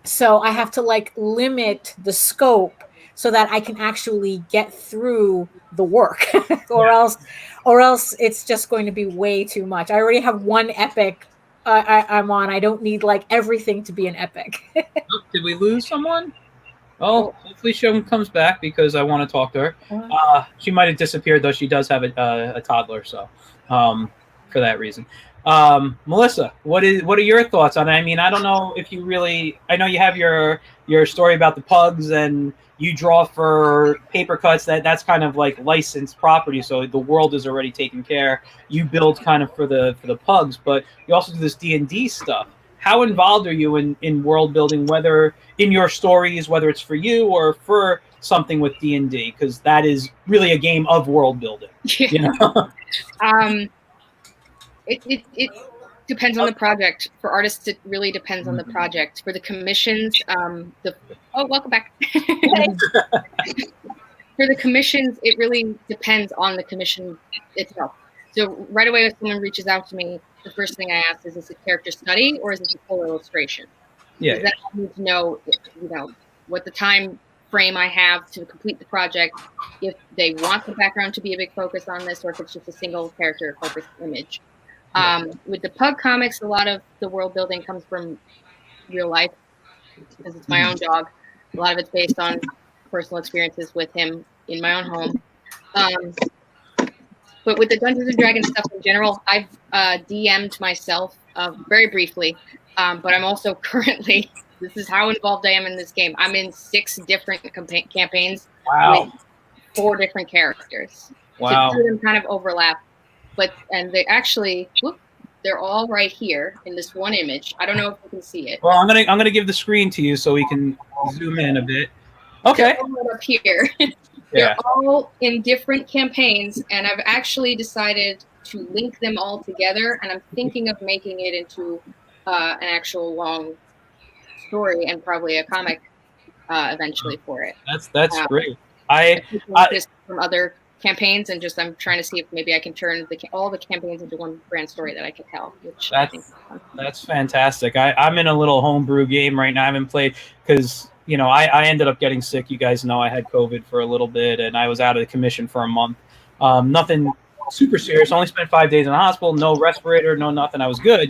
So I have to like limit the scope so that I can actually get through the work or else it's just going to be way too much. I already have one epic I'm on. I don't need like everything to be an epic. Did we lose someone? Oh, hopefully she comes back, because I want to talk to her. She might have disappeared, though she does have a toddler, so for that reason. Melissa, what are your thoughts on it? I mean, I don't know if you really. I know you have your story about the pugs, and you draw for paper cuts. That's kind of like licensed property, so the world is already taken care. You build kind of for the pugs, but you also do this D&D stuff. How involved are you in world building, whether in your stories, whether it's for you or for something with D&D? Because that is really a game of world building. Yeah. You know? It depends on the project. For artists, it really depends on the project. For the commissions, welcome back. For the commissions, it really depends on the commission itself. So right away, if someone reaches out to me, the first thing I ask is this a character study or is this a full illustration? Yeah. Because then I need to know, what the time frame I have to complete the project, if they want the background to be a big focus on this, or if it's just a single character focused image. With the Pug comics, a lot of the world building comes from real life because it's my own dog. A lot of it's based on personal experiences with him in my own home. But with the Dungeons and Dragons stuff in general, I've DM'd myself very briefly, but I'm also currently, this is how involved I am in this game. I'm in 6 different campaigns with 4 different characters. Wow. So 2 of them kind of overlap, and they actually, they're all right here in this one image. I don't know if you can see it. Well, I'm gonna give the screen to you so we can zoom in a bit. Okay. They're all right up here. Yeah. They're all in different campaigns, and I've actually decided to link them all together, and I'm thinking of making it into an actual long story and probably a comic eventually for it. That's great. Just from other campaigns, and just I'm trying to see if maybe I can turn all the campaigns into one grand story that I can tell. Which I think is fun. That's fantastic. I'm in a little homebrew game right now. I haven't played because I ended up getting sick. You guys know I had COVID for a little bit, and I was out of the commission for a month. Nothing super serious. Only spent 5 days in the hospital. No respirator. No nothing. I was good,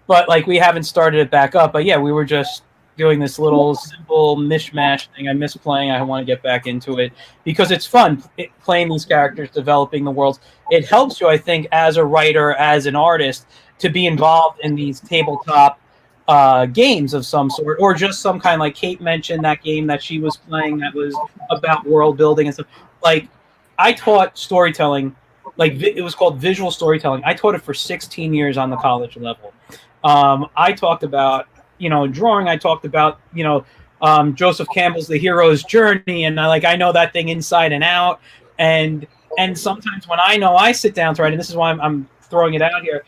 But like we haven't started it back up. But yeah, we were just doing this little simple mishmash thing. I miss playing. I want to get back into it because it's fun playing these characters, developing the worlds. It helps you, I think, as a writer, as an artist, to be involved in these tabletop games of some sort, or just some kind, like Kate mentioned that game that she was playing that was about world building and stuff. Like, I taught storytelling, like it was called visual storytelling. I taught it for 16 years on the college level. I talked about drawing. I talked about Joseph Campbell's The Hero's Journey, and I know that thing inside and out. And sometimes when I sit down to write, and this is why I'm throwing it out here.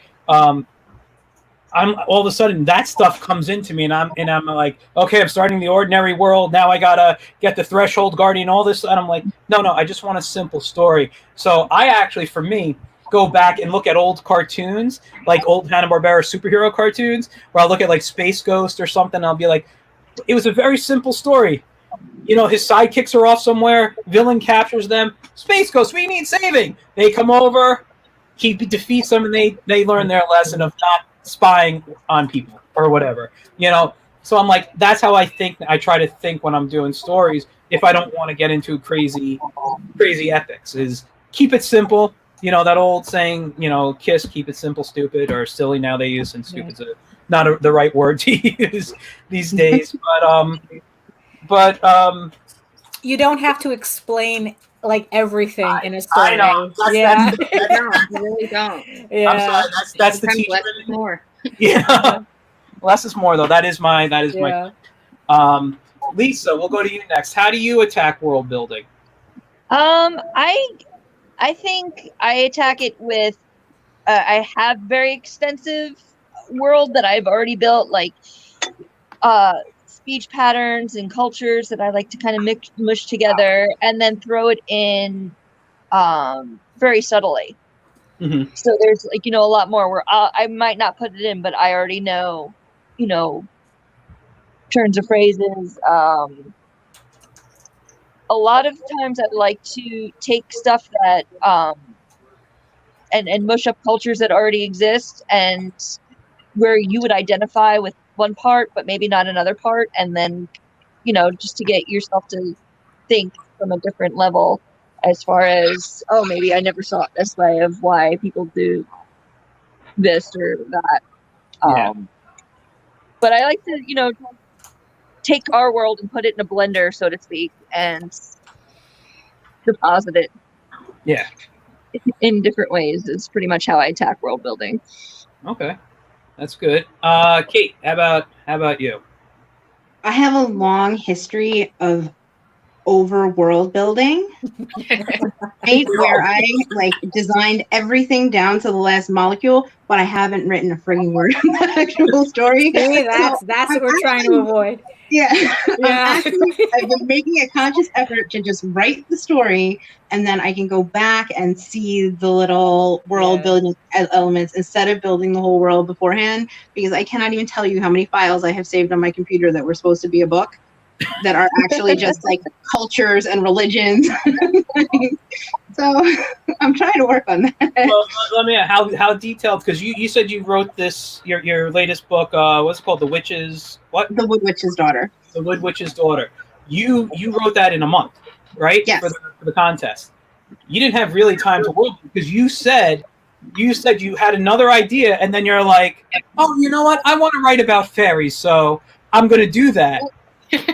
I'm all of a sudden that stuff comes into me, and I'm like, okay, I'm starting the ordinary world. Now I gotta get the threshold guardian, all this, and I'm like, no, I just want a simple story. So I actually, for me, go back and look at old cartoons, like old Hanna-Barbera superhero cartoons, where I'll look at like Space Ghost or something, and I'll be like, it was a very simple story. His sidekicks are off somewhere, villain captures them, Space Ghost, we need saving. They come over, he defeats them, and they learn their lesson of not spying on people or whatever. So I'm like, that's how I think. I try to think when I'm doing stories, if I don't want to get into crazy epics, is keep it simple. That old saying, KISS, keep it simple, stupid, or silly now they use, and stupid's not the right word to use these days. But you don't have to explain like everything in a story. I know. You really don't. Yeah. I'm sorry. That's the teacher. Less is more. Yeah. Less is more, though. That is my. Lisa, we'll go to you next. How do you attack world building? I think I attack it with I have very extensive world that I've already built, like speech patterns and cultures that I like to kind of mush together, and then throw it in very subtly. Mm-hmm. So there's a lot more where I might not put it in, but I already know, turns of phrases. A lot of times I like to take stuff that and mush up cultures that already exist, and where you would identify with one part but maybe not another part, and then just to get yourself to think from a different level as far as, oh, maybe I never saw it this way, of why people do this or that. But I like to take our world and put it in a blender, so to speak, and deposit it in different ways. Is pretty much how I attack world building. Okay, that's good. Kate, how about you? I have a long history of over world building, right? Where I like designed everything down to the last molecule, but I haven't written a frigging word in the actual story. See, that's what we're trying to avoid. Yeah, Yeah. I've been making a conscious effort to just write the story, and then I can go back and see the little world building elements instead of building the whole world beforehand, because I cannot even tell you how many files I have saved on my computer that were supposed to be a book that are actually just like cultures and religions. So I'm trying to work on that. Well, let me how detailed, because you said you wrote this your latest book, what's it called, The Witch's what? The Wood Witch's Daughter. The Wood Witch's Daughter. You wrote that in a month, right? Yes. For the contest. You didn't have really time to work because you said you had another idea, and then you're like, oh, you know what? I want to write about fairies, so I'm going to do that.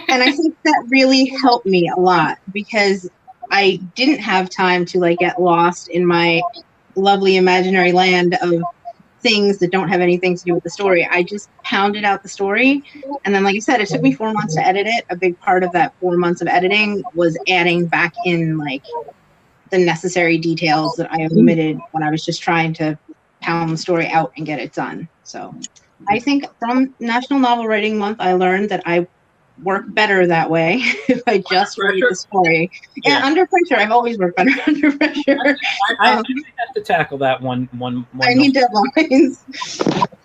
And I think that really helped me a lot, because I didn't have time to like get lost in my lovely imaginary land of things that don't have anything to do with the story. I just pounded out the story, and then, like I said, it took me 4 months to edit it. A big part of that 4 months of editing was adding back in like the necessary details that I omitted when I was just trying to pound the story out and get it done. So I think from National Novel Writing Month, I learned that I work better that way if I just read the story. Yeah, under pressure, I've always worked better under pressure. I have to tackle that one. I need deadlines.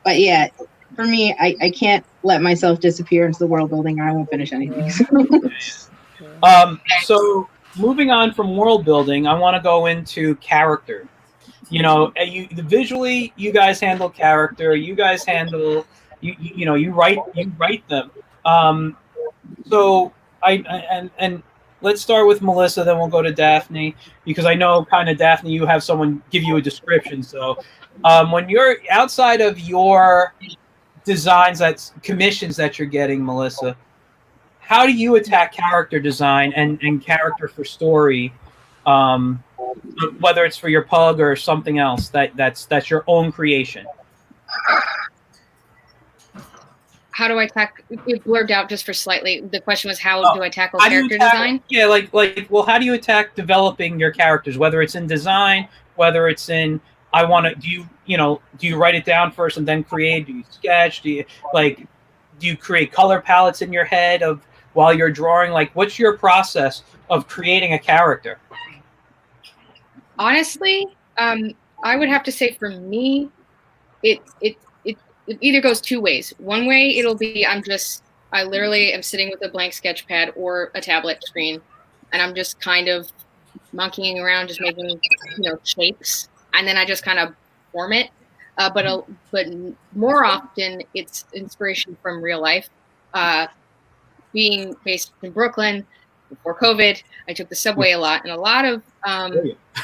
But yeah, for me, I can't let myself disappear into the world building, or I won't finish anything. So moving on from world building, I want to go into character. You know, visually, you guys handle character. You guys handle you write them. So and let's start with Melissa, then we'll go to Daphne, because I know kind of Daphne, you have someone give you a description. So when you're outside of your designs, that's commissions that you're getting, Melissa, how do you attack character design and character for story, whether it's for your pug or something else that's your own creation? How do I tackle? It blurred out just for slightly. The question was, how do I tackle character design? Yeah, well, how do you attack developing your characters? Whether it's in design, whether it's in, do you write it down first and then create? Do you sketch? Do you create color palettes in your head while you're drawing? Like, what's your process of creating a character? Honestly, I would have to say for me, it either goes two ways. One way, it'll be I literally am sitting with a blank sketch pad or a tablet screen, and I'm just kind of monkeying around, just making shapes, and then I just kind of form it. But more often, it's inspiration from real life. Being based in Brooklyn before COVID, I took the subway a lot, and a lot of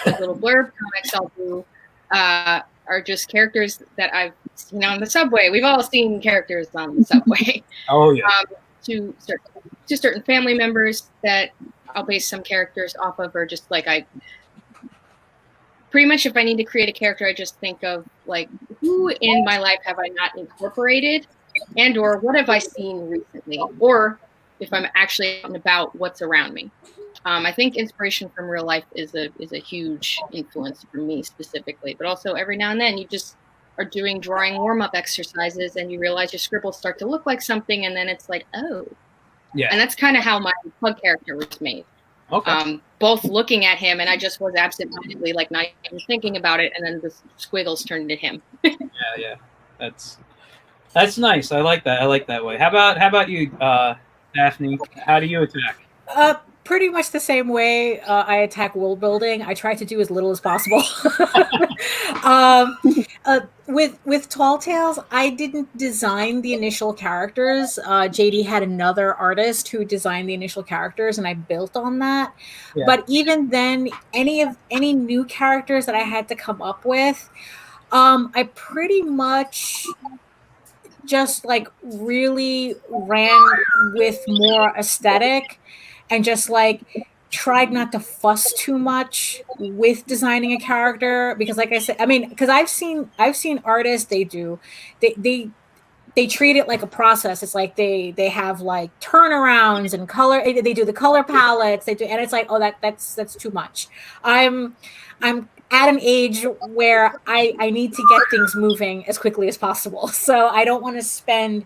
little blurb comics I'll do are just characters that I've seen on the subway. We've all seen characters on the subway. Oh yeah. To certain family members that I'll base some characters off of, or just like pretty much if I need to create a character, I just think of like, who in my life have I not incorporated, and or what have I seen recently, or if I'm actually out and about, what's around me. I think inspiration from real life is a huge influence for me specifically, but also every now and then you just are doing drawing warm-up exercises and you realize your scribbles start to look like something, and then it's like, oh. Yeah. And that's kind of how my pug character was made. Okay. Both looking at him, and I just was absent-mindedly, like not even thinking about it, and then the squiggles turned into him. Yeah. That's nice. I like that. I like that way. How about you, Daphne? How do you attack? Pretty much the same way I attack world building. I try to do as little as possible. With Tall Tales, I didn't design the initial characters. JD had another artist who designed the initial characters, and I built on that. Yeah. But even then, any new characters that I had to come up with, I pretty much just like really ran with more aesthetic. And just like tried not to fuss too much with designing a character, because like I said, I mean, because I've seen artists, they they treat it like a process. It's like they have like turnarounds and color. They do the color palettes. They do, and it's like, oh, that's too much. I'm at an age where I need to get things moving as quickly as possible. So I don't want to spend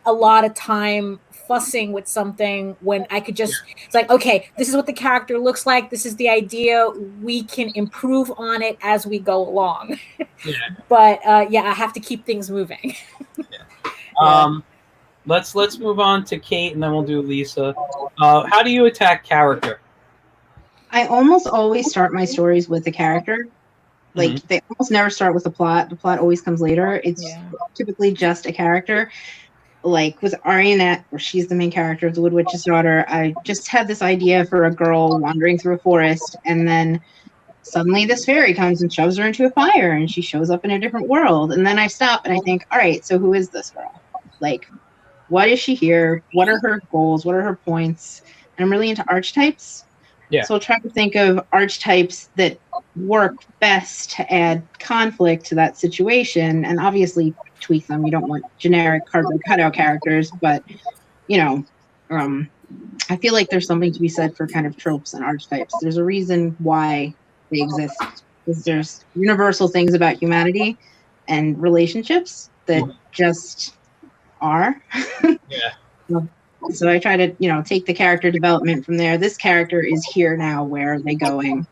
a lot of time fussing with something when I could just, it's like, okay, this is what the character looks like. This is the idea. We can improve on it as we go along. Yeah. But yeah, I have to keep things moving. Yeah. Let's move on to Kate, and then we'll do Lisa. How do you attack character? I almost always start my stories with a character. Like they almost never start with a plot. The plot always comes later. It's typically just a character. Like with Arionette, where she's the main character of The Wood Witch's Daughter, I just had this idea for a girl wandering through a forest, and then suddenly this fairy comes and shoves her into a fire, and she shows up in a different world. And then I stop and I think, all right, so who is this girl? Like, what is she here? What are her goals? What are her points? And I'm really into archetypes. Yeah. So I'll try to think of archetypes that work best to add conflict to that situation, and obviously tweak them. You don't want generic cardboard cutout characters, but I feel like there's something to be said for kind of tropes and archetypes. There's a reason why they exist, because there's universal things about humanity and relationships that just are. Yeah. So I try to, take the character development from there. This character is here now. Where are they going?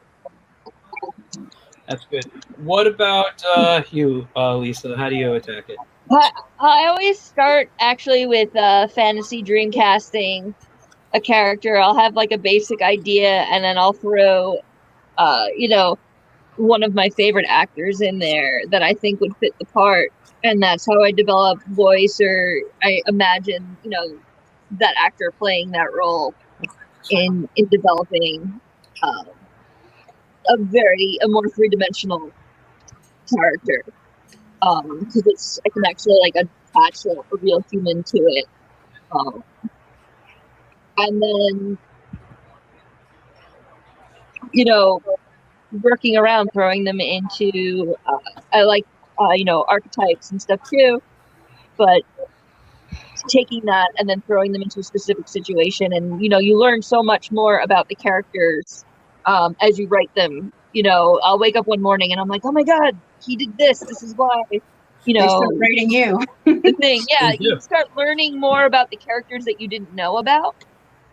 That's good. What about you, Lisa? How do you attack it? I always start actually with fantasy dreamcasting a character. I'll have like a basic idea, and then I'll throw, one of my favorite actors in there that I think would fit the part. And that's how I develop voice, or I imagine, that actor playing that role in developing a more three-dimensional character, because I can actually like attach a real human to it, and then working around, throwing them into I like archetypes and stuff too, but taking that and then throwing them into a specific situation, and you learn so much more about the characters as you write them. I'll wake up one morning and I'm like, oh my god, he did this is why. They start writing you. The thing, yeah, you start learning more about the characters that you didn't know about,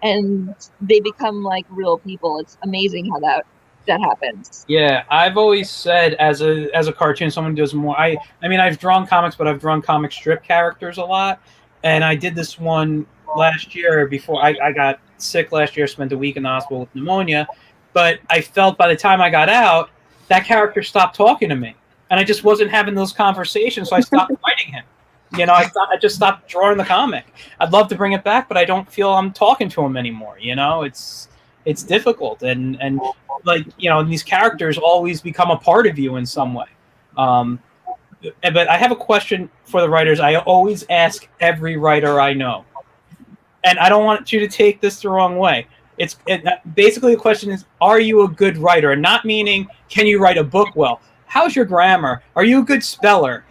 and they become like real people. It's amazing how that happens. Yeah, I've always said as a cartoon, someone does more. I mean, I've drawn comics, but I've drawn comic strip characters a lot. And I did this one last year before I got sick last year, spent a week in the hospital with pneumonia. But I felt by the time I got out, that character stopped talking to me. And I just wasn't having those conversations, so I stopped writing him. I just stopped drawing the comic. I'd love to bring it back, but I don't feel I'm talking to him anymore. It's difficult. And like, these characters always become a part of you in some way. But I have a question for the writers. I always ask every writer I know, and I don't want you to take this the wrong way. Basically the question is, are you a good writer? Not meaning, can you write a book well? How's your grammar? Are you a good speller?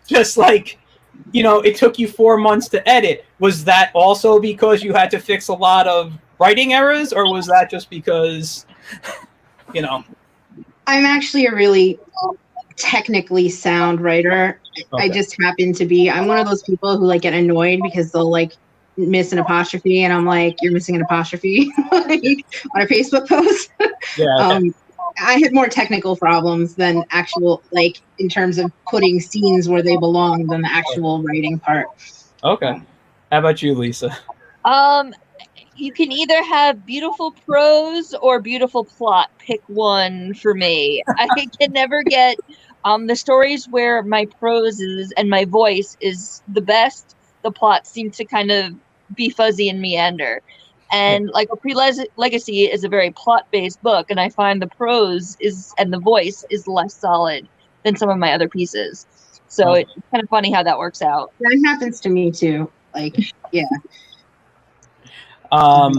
Just like, it took you 4 months to edit. Was that also because you had to fix a lot of writing errors, or was that just because, I'm actually a really technically sound writer. Okay. I just happen to be. I'm one of those people who like get annoyed because they'll like miss an apostrophe, and I'm like, "You're missing an apostrophe," like, on a Facebook post. Yeah. Okay. I had more technical problems than actual, like in terms of putting scenes where they belong, than the actual writing part. Okay. How about you, Lisa? You can either have beautiful prose or beautiful plot. Pick one for me. I can never get the stories where my prose is and my voice is the best. The plot seems to kind of be fuzzy and meander. And like Opry Legacy is a very plot-based book, and I find the prose and the voice is less solid than some of my other pieces. So it's kind of funny how that works out. That happens to me too. Like, yeah. I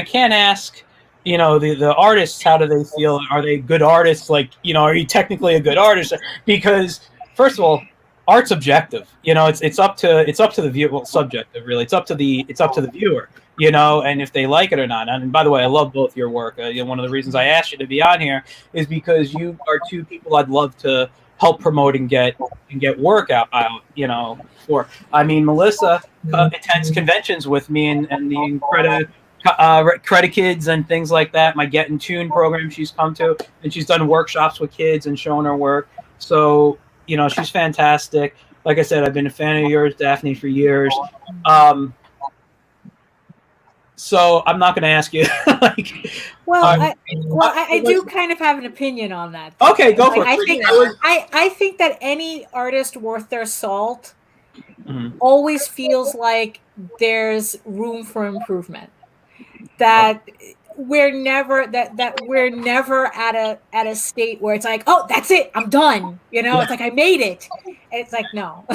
can't ask you know, the artists, how do they feel? Are they good artists? Like, you know, are you technically a good artist? Because first of all, art's objective. You know, it's up to the viewer. Well, subjective, really. It's up to the viewer. You know, and if they like it or not. And by the way, I love both your work. You know, one of the reasons I asked you to be on here is because you are two people I'd love to help promote and get work out. You know, for I mean, Melissa attends conventions with me and the Credit Kids and things like that. My Get in Tune program she's come to, and she's done workshops with kids and shown her work. So, you know, she's fantastic. Like I said, I've been a fan of yours, Daphne, for years. So I'm not going to ask you. Like, I do kind of have an opinion on that. Okay, go for it. I think that any artist worth their salt always feels like there's room for improvement. That we're never at a state where it's like, oh, that's it, I'm done. You know, it's like I made it, and it's like no.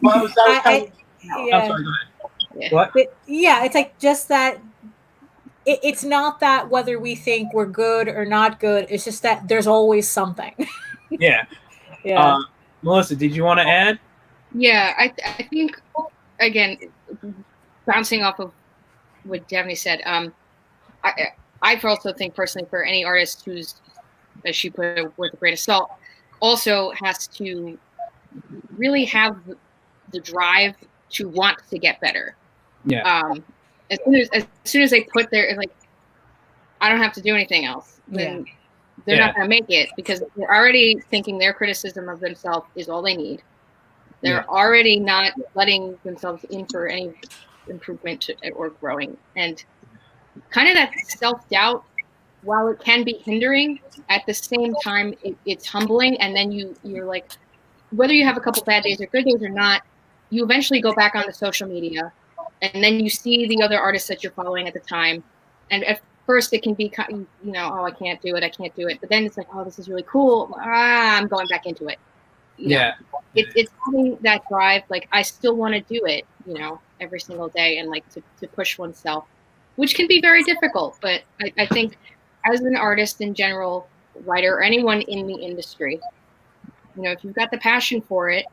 Well, I'm sorry, go ahead. What? It's like just that it's not that whether we think we're good or not good, it's just that there's always something. Yeah. Melissa, did you want to add? Yeah, I think, again, bouncing off of what Daphne said, I also think personally for any artist who's, as she put it, with a grain of salt, also has to really have the drive to want to get better. Yeah. As soon as they put their, like, I don't have to do anything else, then they're not going to make it, because they're already thinking their criticism of themselves is all they need. They're already not letting themselves in for any improvement or growing. And kind of that self-doubt, while it can be hindering, at the same time, it's humbling. And then you're like, whether you have a couple bad days or good days or not, you eventually go back onto social media, and then you see the other artists that you're following at the time. And at first it can be, you know, oh, I can't do it. But then it's like, oh, this is really cool. I'm going back into it. You know? It's having that drive. Like, I still want to do it, you know, every single day, and like to push oneself, which can be very difficult. But I think as an artist in general, writer, or anyone in the industry, you know, if you've got the passion for it,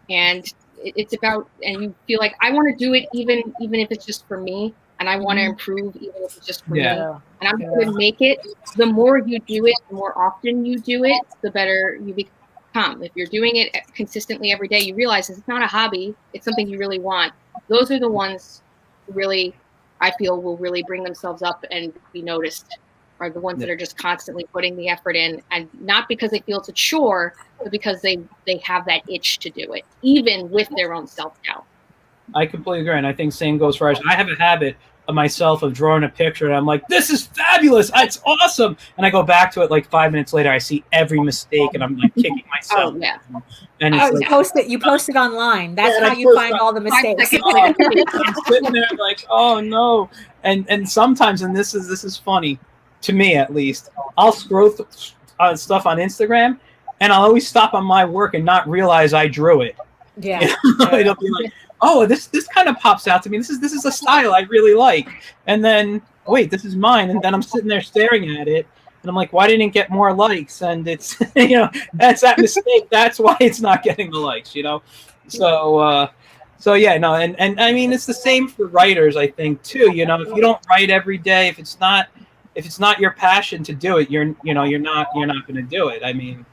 and it's about, and you feel like, I want to do it even if it's just for me, and I want to improve even if it's just for me, and I'm going to make it. The more you do it, the more often you do it, the better you become. If you're doing it consistently every day, you realize it's not a hobby, it's something you really want. Those are the ones who really, I feel, will really bring themselves up and be noticed, are the ones that are just constantly putting the effort in, and not because they feel it's a chore, but because they have that itch to do it, even with their own self-doubt. I completely agree, and I think same goes for us. I have a habit of myself of drawing a picture, and I'm like, this is fabulous, it's awesome, and I go back to it like 5 minutes later, I see every mistake, and I'm like kicking myself. And it's you post it online. That's how you find all the mistakes. I'm sitting there like, oh no. And sometimes, and this is funny to me at least, I'll scroll stuff on Instagram, and I'll always stop on my work and not realize I drew it. Yeah. You know? It'll be like, oh, this kind of pops out to me. This is a style I really like. And then, wait, this is mine. And then I'm sitting there staring at it, and I'm like, why didn't it get more likes? And it's, you know, that's that mistake. That's why it's not getting the likes, you know? So yeah, no, and I mean, it's the same for writers, I think, too. You know, if you don't write every day, if it's not your passion to do it, you're not going to do it. I mean,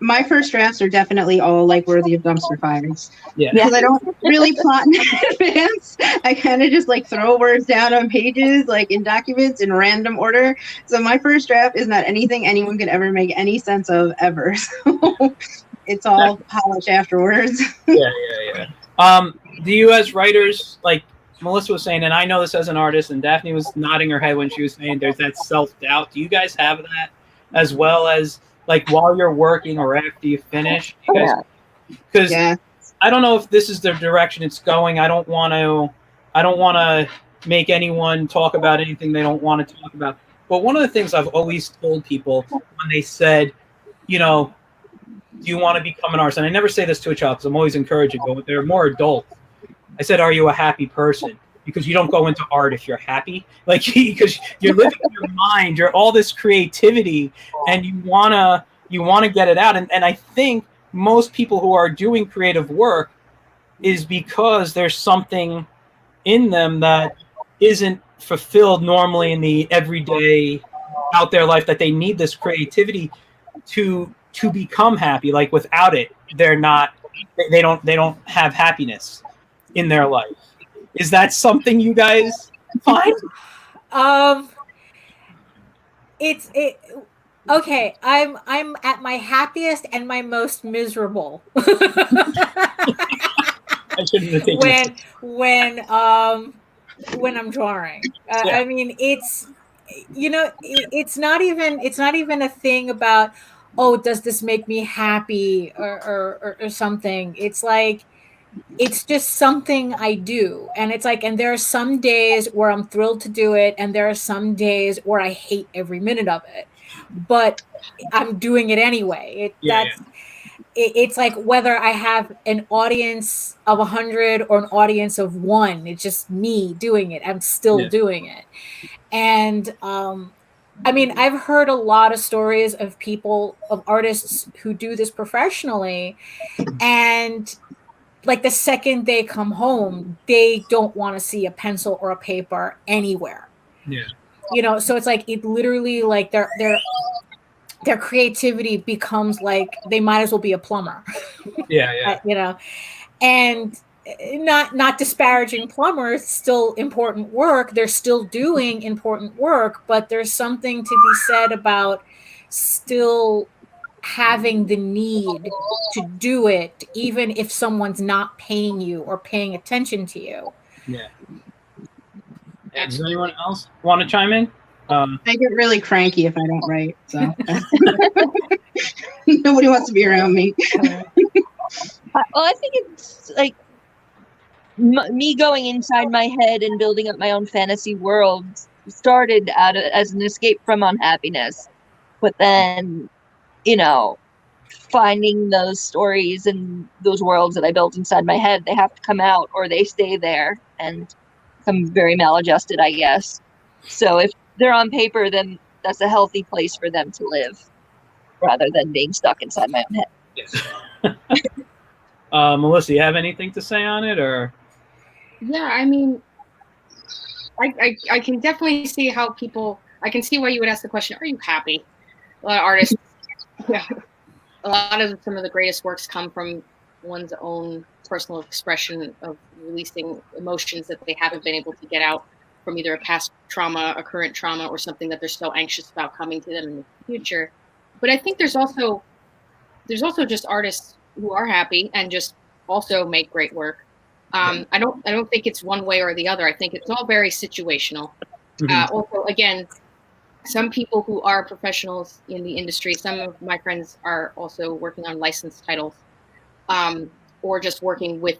my first drafts are definitely all like worthy of dumpster fires. Yeah. Because I don't really plot in advance. I kind of just like throw words down on pages, like in documents in random order. So my first draft is not anything anyone could ever make any sense of ever. So it's all polish afterwards. Yeah. Do you as writers, like Melissa was saying, and I know this as an artist, and Daphne was nodding her head when she was saying there's that self-doubt. Do you guys have that as well as, like, while you're working or after you finish? Because I don't know if this is the direction it's going. I don't want to make anyone talk about anything they don't want to talk about. But one of the things I've always told people when they said, you know, do you want to become an artist? And I never say this to a child because I'm always encouraging, but they're more adult. I said, are you a happy person? because you don't go into art if you're happy, like because you're living in your mind, you're all this creativity, and you wanna get it out. And I think most people who are doing creative work is because there's something in them that isn't fulfilled normally in the everyday out there life, that they need this creativity to become happy. Like without it, they don't have happiness in their life. Is that something you guys find? Okay, I'm at my happiest and my most miserable when I'm drawing. I mean, it's it's not even a thing about, oh, does this make me happy or something. It's like, it's just something I do. And it's like, and there are some days where I'm thrilled to do it, and there are some days where I hate every minute of it, but I'm doing it anyway. It's like whether I have an audience of 100 or an audience of 1, it's just me doing it. I'm still doing it. And I mean, I've heard a lot of stories of artists who do this professionally, and like the second they come home, they don't want to see a pencil or a paper anywhere. Yeah. So it's like, it literally, like their creativity becomes like they might as well be a plumber. Yeah. And not disparaging plumbers, still important work. They're still doing important work, but there's something to be said about still having the need to do it, even if someone's not paying you or paying attention to you. Yeah. Does anyone else want to chime in? I get really cranky if I don't write, so nobody wants to be around me. Well, I think it's like me going inside my head and building up my own fantasy world started out as an escape from unhappiness, but then, finding those stories and those worlds that I built inside my head, they have to come out or they stay there and become very maladjusted, I guess. So if they're on paper, then that's a healthy place for them to live rather than being stuck inside my own head. Yes. Melissa, you have anything to say on it, or? Yeah, I mean, I can definitely see how people, I can see why you would ask the question, are you happy? A lot of artists, a lot of some of the greatest works come from one's own personal expression of releasing emotions that they haven't been able to get out from either a past trauma, a current trauma, or something that they're so anxious about coming to them in the future. But I think there's also just artists who are happy and just also make great work. I don't think it's one way or the other. I think it's all very situational. Also, again, some people who are professionals in the industry, some of my friends are also working on licensed titles, or just working with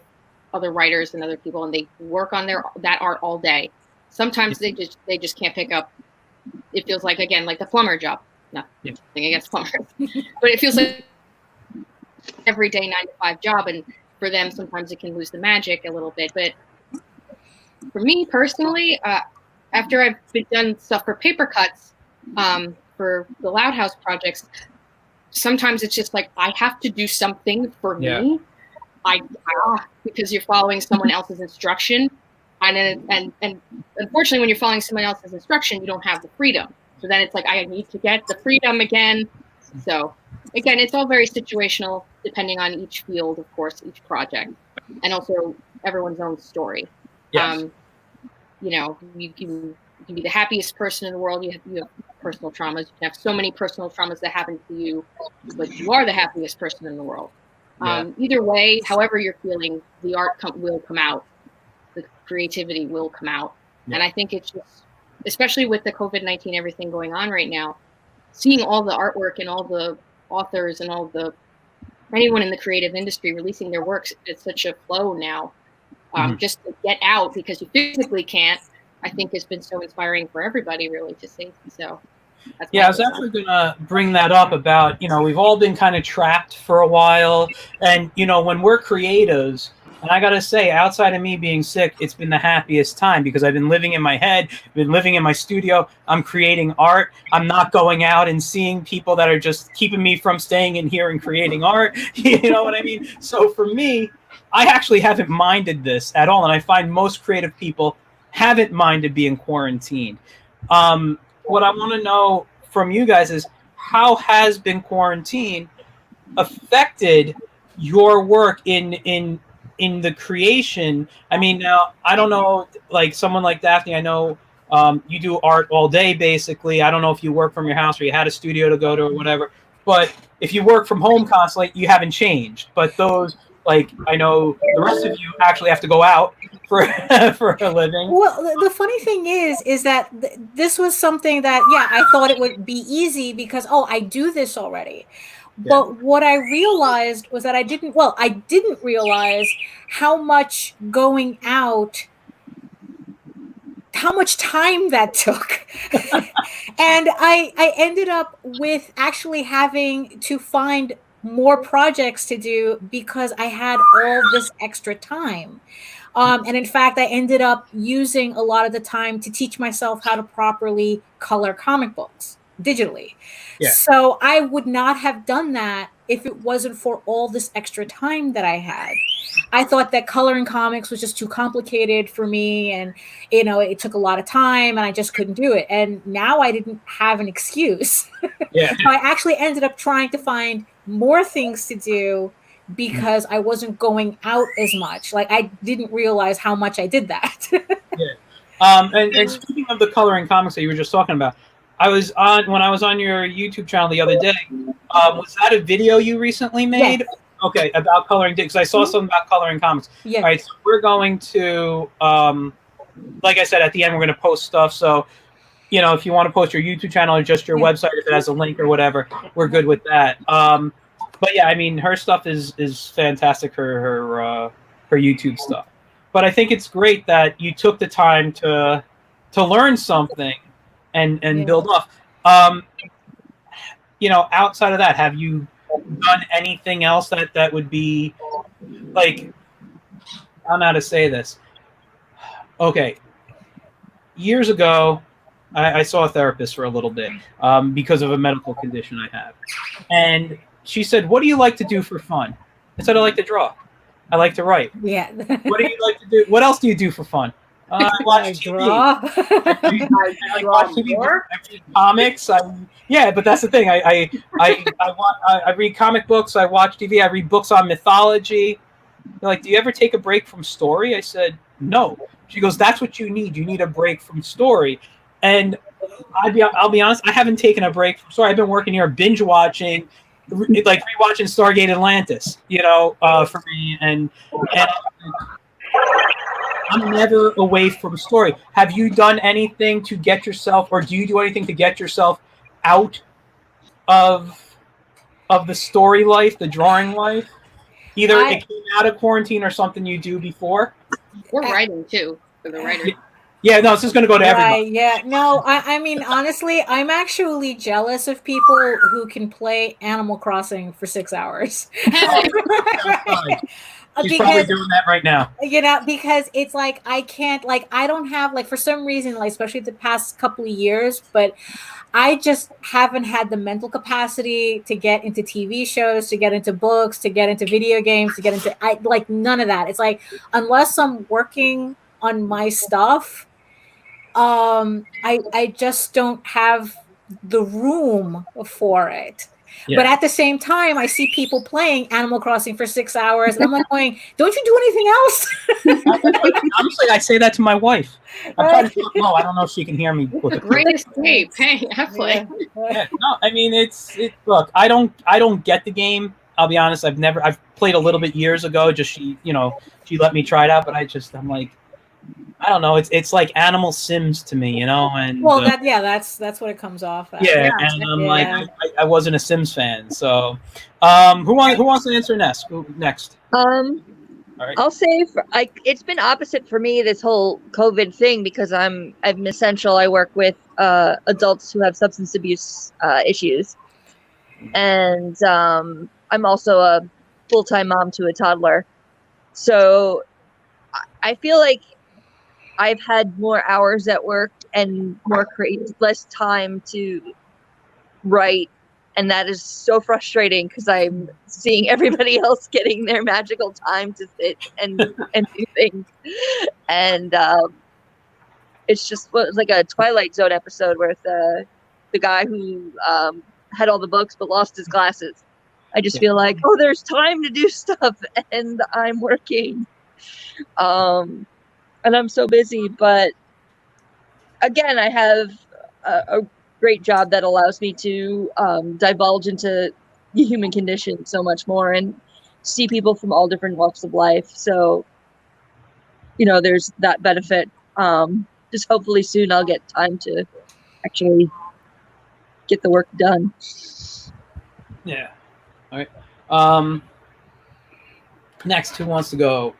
other writers and other people, and they work on that art all day. Sometimes they just can't pick up. It feels like, again, like the plumber job. Nothing against plumbers, but it feels like everyday 9-to-5 job, and for them sometimes it can lose the magic a little bit. But for me personally, after I've done stuff for paper cuts, for the Loud House projects, sometimes it's just like I have to do something for me. Because you're following someone else's instruction, and unfortunately, when you're following someone else's instruction, you don't have the freedom. So then it's like I need to get the freedom again. So again, it's all very situational, depending on each field, of course, each project, and also everyone's own story. Yes. You can be the happiest person in the world. You have personal traumas. You can have so many personal traumas that happen to you, but you are the happiest person in the world. Either way, however you're feeling, the art will come out. The creativity will come out. And I think it's just, especially with the COVID-19, everything going on right now, seeing all the artwork and all the authors and anyone in the creative industry releasing their works at such a flow now, just to get out because you physically can't, I think has been so inspiring for everybody really to see. So I was actually going to bring that up about, we've all been kind of trapped for a while. And, when we're creatives, And I gotta say, outside of me being sick, it's been the happiest time because I've been living in my head, been living in my studio. I'm creating art. I'm not going out and seeing people that are just keeping me from staying in here and creating art. You know what I mean? So for me, I actually haven't minded this at all. And I find most creative people haven't minded being quarantined. What I want to know from you guys is, how has been quarantine affected your work in the creation? I mean, now I don't know, like someone like Daphne, I know you do art all day basically. I don't know if you work from your house or you had a studio to go to or whatever, but if you work from home constantly, you haven't changed. But those, like, I know the rest of you actually have to go out for for a living. Well, the funny thing is that this was something that, yeah, I thought it would be easy because, oh, I do this already. Yeah. But what I realized was that I didn't realize how much going out, how much time that took. And I ended up with actually having to find more projects to do because I had all this extra time. And in fact, I ended up using a lot of the time to teach myself how to properly color comic books digitally. Yeah. So I would not have done that if it wasn't for all this extra time that I had. I thought that coloring comics was just too complicated for me, and it took a lot of time and I just couldn't do it. And now I didn't have an excuse. Yeah. So I actually ended up trying to find more things to do because I wasn't going out as much. Like, I didn't realize how much I did that. Yeah. And speaking of the coloring comics that you were just talking about, when I was on your YouTube channel the other day, was that a video you recently made? Yes. Okay, about coloring, because I saw something about coloring comics. Yeah. All right, so we're going to, like I said, at the end, we're going to post stuff. So, if you want to post your YouTube channel or just your website, if it has a link or whatever, we're good with that. But yeah, I mean, her stuff is fantastic, her YouTube stuff. But I think it's great that you took the time to learn something and build off. Outside of that, have you done anything else that would be like, I don't know how to say this. Okay. Years ago, I saw a therapist for a little bit because of a medical condition I have. And she said, "What do you like to do for fun?" I said, "I like to draw. I like to write." Yeah. "What do you like to do? What else do you do for fun?" I watch TV. I watch TV. I read comics. Yeah, but that's the thing. I read comic books. I watch TV. I read books on mythology. They're like, "Do you ever take a break from story?" I said, "No." She goes, "That's what you need. You need a break from story." And I'll be honest, I haven't taken a break from story. I've been working here binge watching, like rewatching Stargate Atlantis, for me, and I'm never away from story. Have you done anything to get yourself, or do you do anything to get yourself out of the story life, the drawing life? Either it came out of quarantine or something you do before? Or writing too, for the writer. Yeah, no, this is going to go to everybody. Yeah, no, I mean, honestly, I'm actually jealous of people who can play Animal Crossing for 6 hours. She's probably doing that right now. Because it's like, I can't, like, I don't have, like, for some reason, like, especially the past couple of years, but I just haven't had the mental capacity to get into TV shows, to get into books, to get into video games, to get into, like, none of that. It's like, unless I'm working on my stuff, I just don't have the room for it. Yeah. But at the same time, I see people playing Animal Crossing for 6 hours, and I'm like going, "Don't you do anything else?" Honestly, I say that to my wife. I'm trying to talk low. I don't know if she can hear me. Great escape. Hey, I play. Yeah, no, I mean, look, I don't get the game. I'll be honest. I've played a little bit years ago. Just she let me try it out, but I'm like, I don't know. It's like Animal Sims to me, and that's what it comes off as. Yeah, and I'm like, I wasn't a Sims fan. So, who wants to answer next? All right. I'll say it's been opposite for me, this whole COVID thing, because I'm essential. I work with adults who have substance abuse issues, and I'm also a full-time mom to a toddler. So I feel like I've had more hours at work and less time to write, and that is so frustrating because I'm seeing everybody else getting their magical time to sit and do things, and it's just like a Twilight Zone episode where the guy who had all the books but lost his glasses. I just feel like, oh, there's time to do stuff, and I'm working, and I'm so busy. But again, I have a great job that allows me to divulge into the human condition so much more and see people from all different walks of life. So, there's that benefit. Just hopefully soon I'll get time to actually get the work done. Yeah. All right. Next, who wants to go?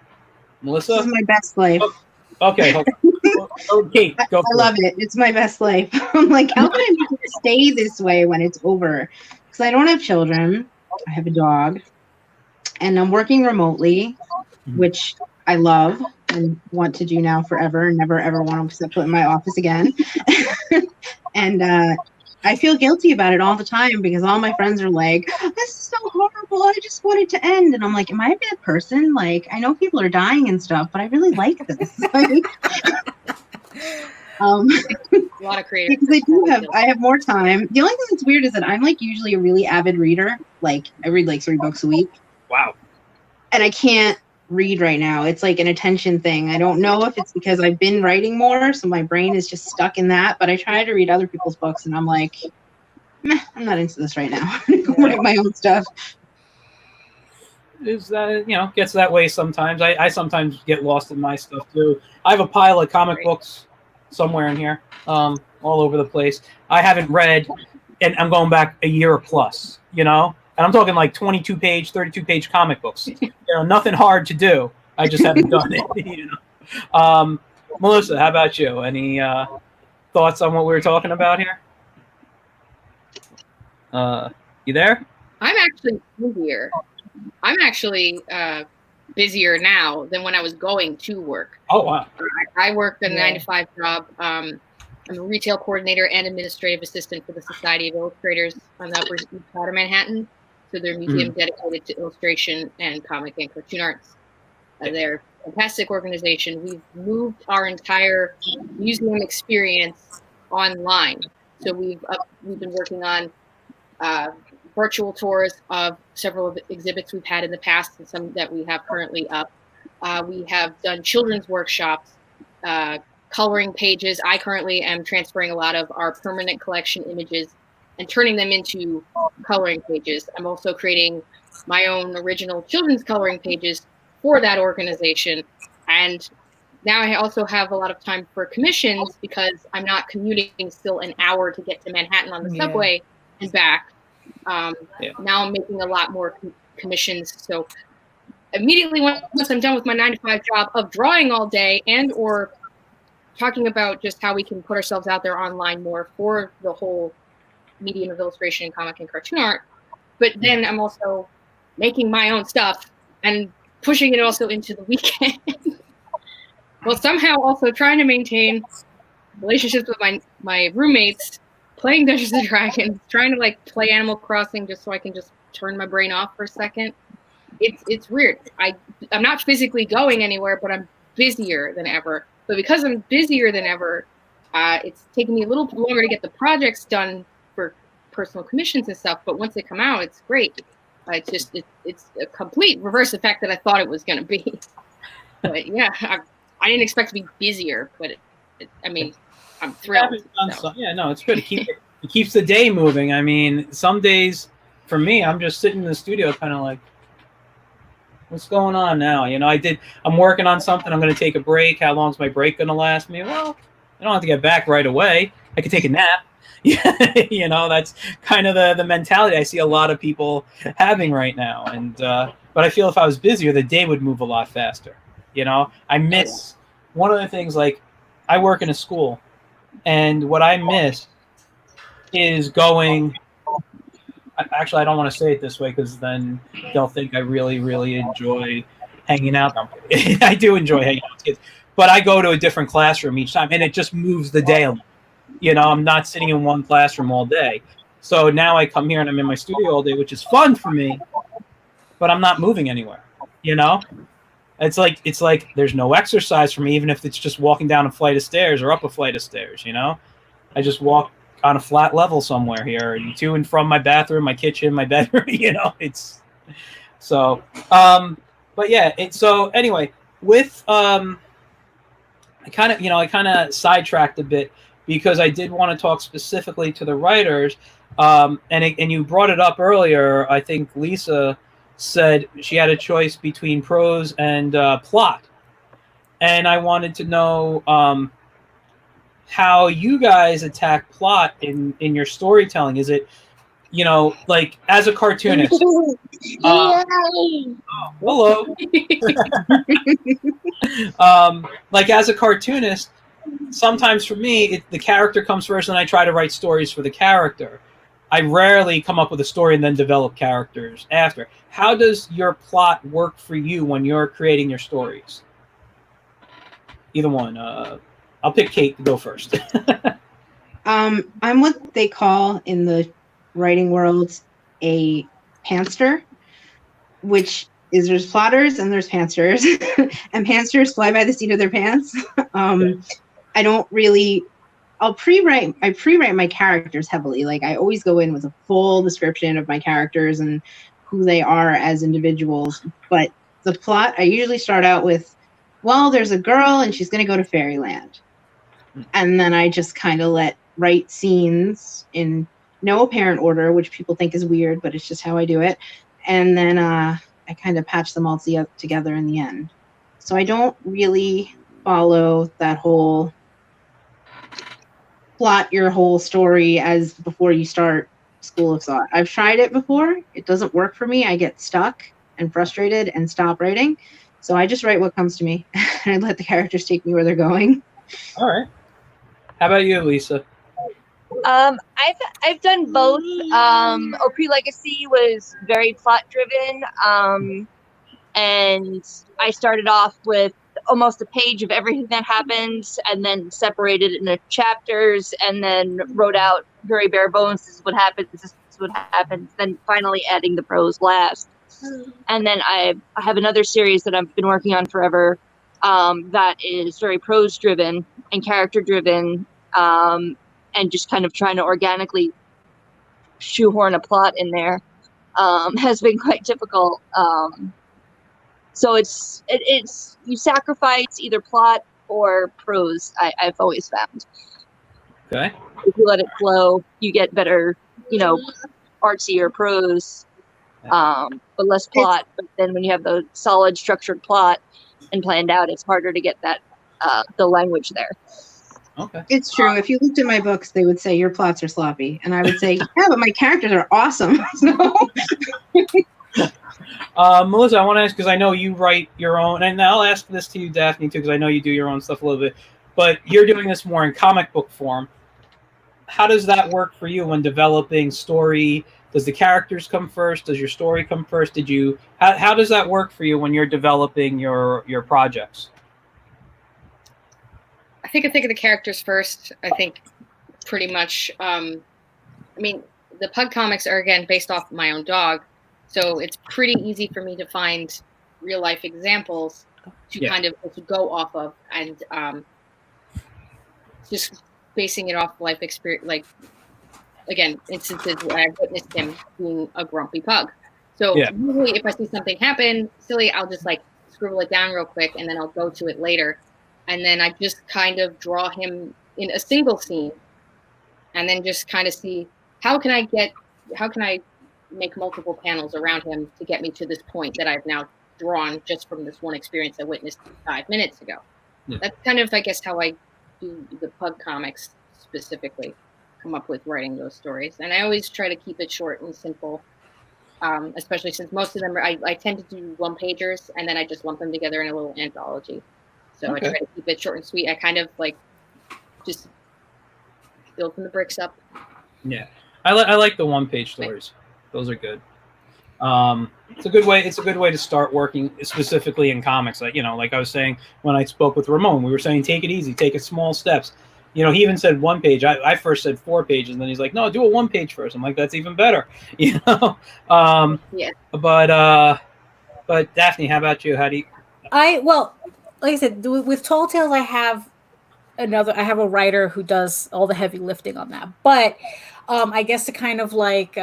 Melissa? This is my best life. Oh, okay. Hold on. Okay, go for I love it. It's my best life. I'm like, how can I make it stay this way when it's over? Because I don't have children. I have a dog. And I'm working remotely, which I love and want to do now forever and never, ever want to step foot in my office again. And I feel guilty about it all the time because all my friends are like, this is so horrible. I just want it to end. And I'm like, am I a bad person? Like, I know people are dying and stuff, but I really like this. Like, a lot of creative. Because I have more time. The only thing that's weird is that I'm like usually a really avid reader. Like I read like 3 books a week. Wow. And I can't read right now. It's like an attention thing. I don't know if it's because I've been writing more, so my brain is just stuck in that. But I try to read other people's books, and I'm like, meh, I'm not into this right now. Write my own stuff. Is gets that way sometimes. I sometimes get lost in my stuff too. I have a pile of comic books somewhere in here, all over the place. I haven't read, and I'm going back a year plus. And I'm talking like 22-page, 32-page comic books. Nothing hard to do. I just haven't done it. Melissa, how about you? Any thoughts on what we were talking about here? You there? I'm actually busier. I'm actually busier now than when I was going to work. Oh, wow. I work a 9-to-5 job. I'm a retail coordinator and administrative assistant for the Society of Illustrators on the Upper East Side of Manhattan. So they're a museum dedicated to illustration and comic and cartoon arts. They're a fantastic organization. We've moved our entire museum experience online. So we've been working on virtual tours of several of the exhibits we've had in the past and some that we have currently up. We have done children's workshops, coloring pages. I currently am transferring a lot of our permanent collection images and turning them into coloring pages. I'm also creating my own original children's coloring pages for that organization. And now I also have a lot of time for commissions because I'm not commuting still an hour to get to Manhattan on the subway and back. Now I'm making a lot more commissions. So immediately once I'm done with my 9-to-5 job of drawing all day and or talking about just how we can put ourselves out there online more for the whole medium of illustration, comic, and cartoon art. But then I'm also making my own stuff and pushing it also into the weekend. Well, somehow also trying to maintain relationships with my roommates, playing Dungeons and Dragons, trying to play Animal Crossing just so I can just turn my brain off for a second. It's weird. I'm not physically going anywhere, but I'm busier than ever. But because I'm busier than ever, it's taking me a little longer to get the projects done for personal commissions and stuff. But once they come out, it's great. It's a complete reverse effect that I thought it was going to be. But yeah, I didn't expect to be busier, but I'm thrilled. It's good. It keeps the day moving. I mean, some days for me, I'm just sitting in the studio kind of like, what's going on now? I'm working on something. I'm going to take a break. How long's my break going to last me? Well, I don't have to get back right away. I could take a nap. That's kind of the mentality I see a lot of people having right now. And but I feel if I was busier, the day would move a lot faster. I miss one of the things, like I work in a school, and what I miss is going. Actually, I don't want to say it this way because then they'll think I really, really enjoy hanging out. I do enjoy hanging out with kids, but I go to a different classroom each time, and it just moves the day along. I'm not sitting in one classroom all day. So now I come here and I'm in my studio all day, which is fun for me, but I'm not moving anywhere. It's like there's no exercise for me, even if it's just walking down a flight of stairs or up a flight of stairs. I just walk on a flat level somewhere here, and to and from my bathroom, my kitchen, my bedroom. It's so. But yeah. So anyway, with I kind of sidetracked a bit because I did want to talk specifically to the writers. And you brought it up earlier. I think Lisa said she had a choice between prose and plot, and I wanted to know how you guys attack plot in your storytelling. Is it, like as a cartoonist? Hello. Like as a cartoonist, sometimes for me, the character comes first, and I try to write stories for the character. I rarely come up with a story and then develop characters after. How does your plot work for you when you're creating your stories? Either one. I'll pick Kate to go first. I'm what they call in the writing world a pantser, which is there's plotters and there's pantsers, and pantsers fly by the seat of their pants. I don't really. I pre-write my characters heavily. Like I always go in with a full description of my characters and who they are as individuals. But the plot, I usually start out with, well, there's a girl and she's going to go to fairyland. And then I just kind of write scenes in no apparent order, which people think is weird, but it's just how I do it. And then I kind of patch them all together in the end. So I don't really follow that whole plot your whole story as before you start School of Thought. I've tried it before. It doesn't work for me. I get stuck and frustrated and stop writing. So I just write what comes to me and I let the characters take me where they're going. All right. How about you, Lisa? I've done both. Opry Legacy was very plot driven. And I started off with almost a page of everything that happened and then separated it into chapters and then wrote out very bare bones, this is what happens, this is what happens, then finally adding the prose last. And then I have another series that I've been working on forever that is very prose driven and character driven, and just kind of trying to organically shoehorn a plot in there has been quite difficult. So it's you sacrifice either plot or prose. I've always found. Okay. If you let it flow, you get better, artsier prose, but less plot. But then when you have the solid structured plot and planned out, it's harder to get that the language there. Okay. It's true. If you looked at my books, they would say your plots are sloppy, and I would say, yeah, but my characters are awesome. Melissa, I want to ask, because I know you write your own, and I'll ask this to you, Daphne, too, because I know you do your own stuff a little bit, but you're doing this more in comic book form. How does that work for you when developing story? Does the characters come first? Does your story come first? How does that work for you when you're developing your projects? I think of the characters first. I think pretty much, the Pug comics are, again, based off my own dog. So it's pretty easy for me to find real life examples to kind of to go off of, and just basing it off life experience, like, again, instances where I've witnessed him being a grumpy pug. So usually if I see something happen silly, I'll just scribble it down real quick and then I'll go to it later. And then I just kind of draw him in a single scene and then just kind of see how can I make multiple panels around him to get me to this point that I've now drawn just from this one experience I witnessed 5 minutes ago. Yeah. That's kind of, I guess, how I do the Pug comics specifically, come up with writing those stories. And I always try to keep it short and simple, especially since most of them I tend to do one-pagers, and then I just lump them together in a little anthology. So I try to keep it short and sweet. I kind of just build from the bricks up. Yeah. I like the one-page stories. Those are good. It's a good way. It's a good way to start working specifically in comics. Like like I was saying when I spoke with Ramon, we were saying take it easy, take it small steps. He even said 1 page. I first said 4 pages, and then he's like, no, do a 1 page first. I'm like, that's even better. Yeah. But Daphne, how about you? How do you? Well, like I said, with Tall Tales, I have a writer who does all the heavy lifting on that. But I guess to kind of like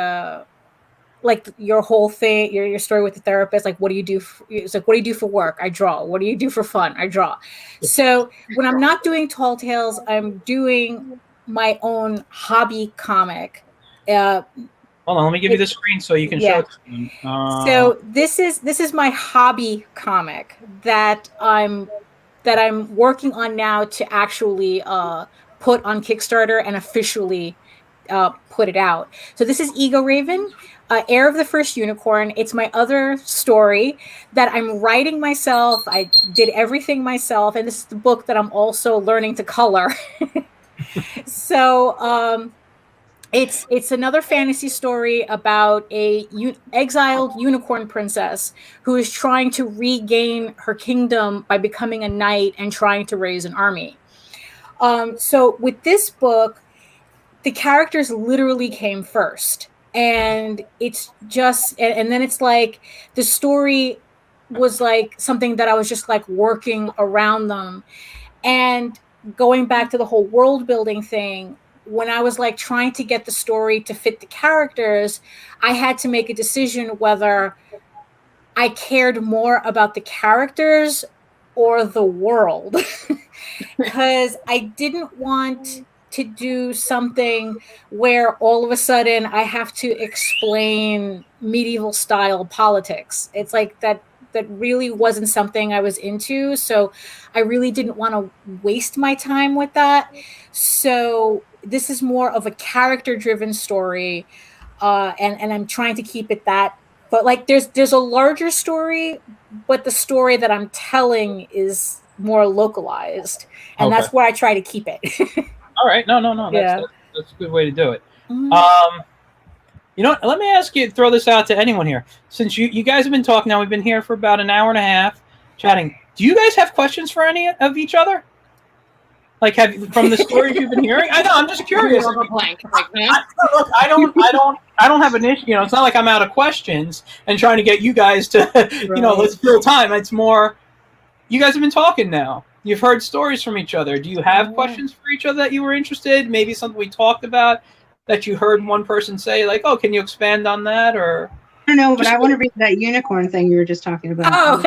your whole thing, your story with the therapist, like what do you do? It's like, what do you do for work? I draw. What do you do for fun? I draw. So when I'm not doing Tall Tales, I'm doing my own hobby comic. Hold on, let me give you the screen so you can show it to me. So this is my hobby comic that I'm working on now to actually put on Kickstarter and officially put it out. So this is Ego Raven, Heir of the First Unicorn. It's my other story that I'm writing myself. I did everything myself, and this is the book that I'm also learning to color. So it's another fantasy story about a exiled unicorn princess who is trying to regain her kingdom by becoming a knight and trying to raise an army. So with this book, the characters literally came first. And it's just, and then it's like the story was like something that I was just like working around them. And going back to the whole world building thing, when I was like trying to get the story to fit the characters, I had to make a decision whether I cared more about the characters or the world. Because I didn't want to do something where all of a sudden I have to explain medieval style politics. It's like that really wasn't something I was into. So I really didn't want to waste my time with that. So this is more of a character driven story. And I'm trying to keep it that, but like there's a larger story, but the story that I'm telling is more localized. And that's where I try to keep it. All right. No. That's a good way to do it. Mm-hmm. Let me ask you, throw this out to anyone here. Since you guys have been talking now, we've been here for about an hour and a half chatting. Do you guys have questions for any of each other? Like, from the stories you've been hearing? I know, I'm just curious. Look, I don't have an issue. It's not like I'm out of questions and trying to get you guys to, let's fill time. It's more, you guys have been talking now. You've heard stories from each other. Do you have questions for each other that you were interested? Maybe something we talked about that you heard one person say, like, "Oh, can you expand on that?" Or I don't know, but I want to read that unicorn thing you were just talking about. Oh,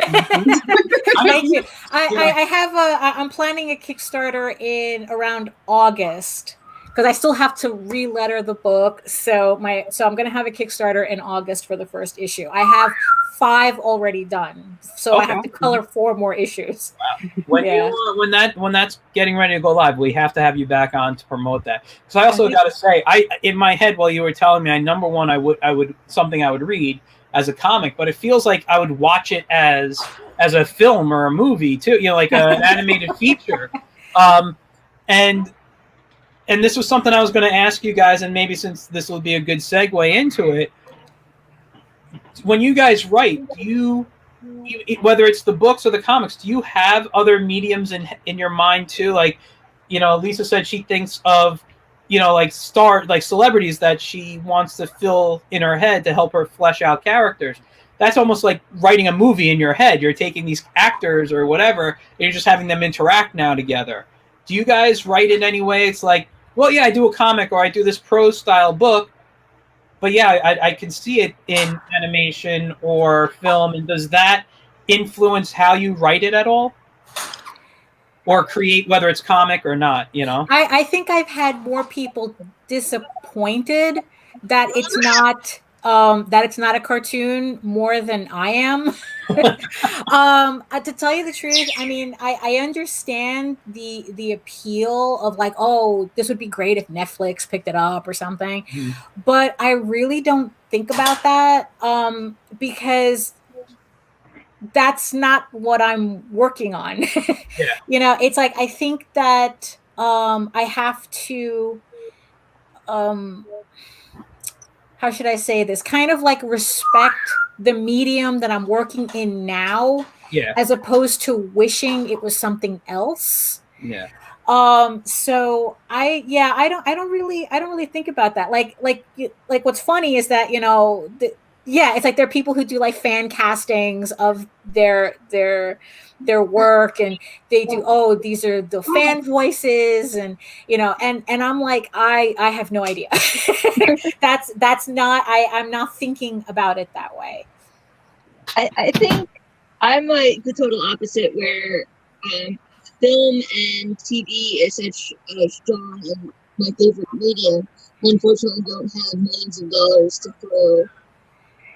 thank you. I'm planning a Kickstarter in around August because I still have to re-letter the book. So I'm going to have a Kickstarter in August for the first issue. I have 5 already done, so I have to color 4 more issues. Wow. When that's getting ready to go live, we have to have you back on to promote that. Because I also got to say, in my head while you were telling me, number one, I would something I would read as a comic, but it feels like I would watch it as a film or a movie too, like an animated feature. And this was something I was going to ask you guys, and maybe since this will be a good segue into it, when you guys write, do you whether it's the books or the comics, do you have other mediums in your mind too? Like, Lisa said she thinks of, like celebrities that she wants to fill in her head to help her flesh out characters. That's almost like writing a movie in your head. You're taking these actors or whatever, and you're just having them interact now together. Do you guys write in any way? It's like, well, yeah, I do a comic or I do this prose style book, but yeah, I can see it in animation or film. And does that influence how you write it at all? Or create, whether it's comic or not, I think I've had more people disappointed that it's not a cartoon more than I am. To tell you the truth, I mean, I understand the appeal of like, oh, this would be great if Netflix picked it up or something. Mm. But I really don't think about that because that's not what I'm working on. Yeah. It's like, I think that I have to how should I say this? Kind of like respect the medium that I'm working in now, as opposed to wishing it was something else. Yeah. So I don't really think about that. Like what's funny is that, it's like there are people who do like fan castings of their work, and they do, oh, these are the fan voices, and and I'm like, I have no idea. that's not, I'm not thinking about it that way. I think I'm like the total opposite, where film and TV is such a strong and my favorite medium. I unfortunately don't have millions of dollars to throw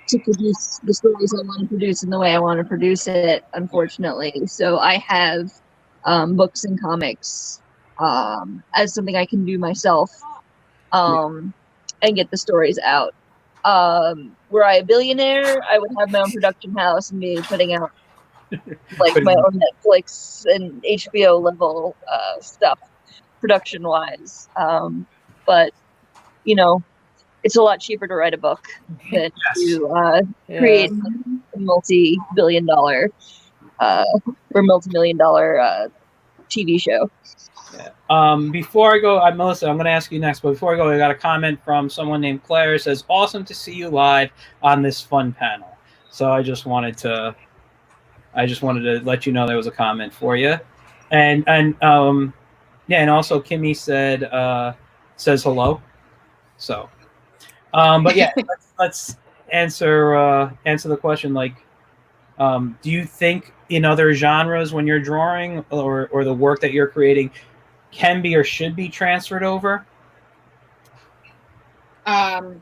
to produce the stories I want to produce in the way I want to produce it, unfortunately. So I have books and comics as something I can do myself and get the stories out. Were I a billionaire, I would have my own production house and be putting out like my own Netflix and HBO level stuff production wise. But it's a lot cheaper to write a book than to create a multi-billion-dollar or multi-million-dollar TV show. Before I go, Melissa, I'm going to ask you next. But before I go, I got a comment from someone named Claire. It says, "Awesome to see you live on this fun panel." So I just wanted to let you know there was a comment for you, and also Kimmy says hello. So, but yeah, let's answer the question. Like, do you think in other genres when you're drawing or the work that you're creating can be or should be transferred over? Sorry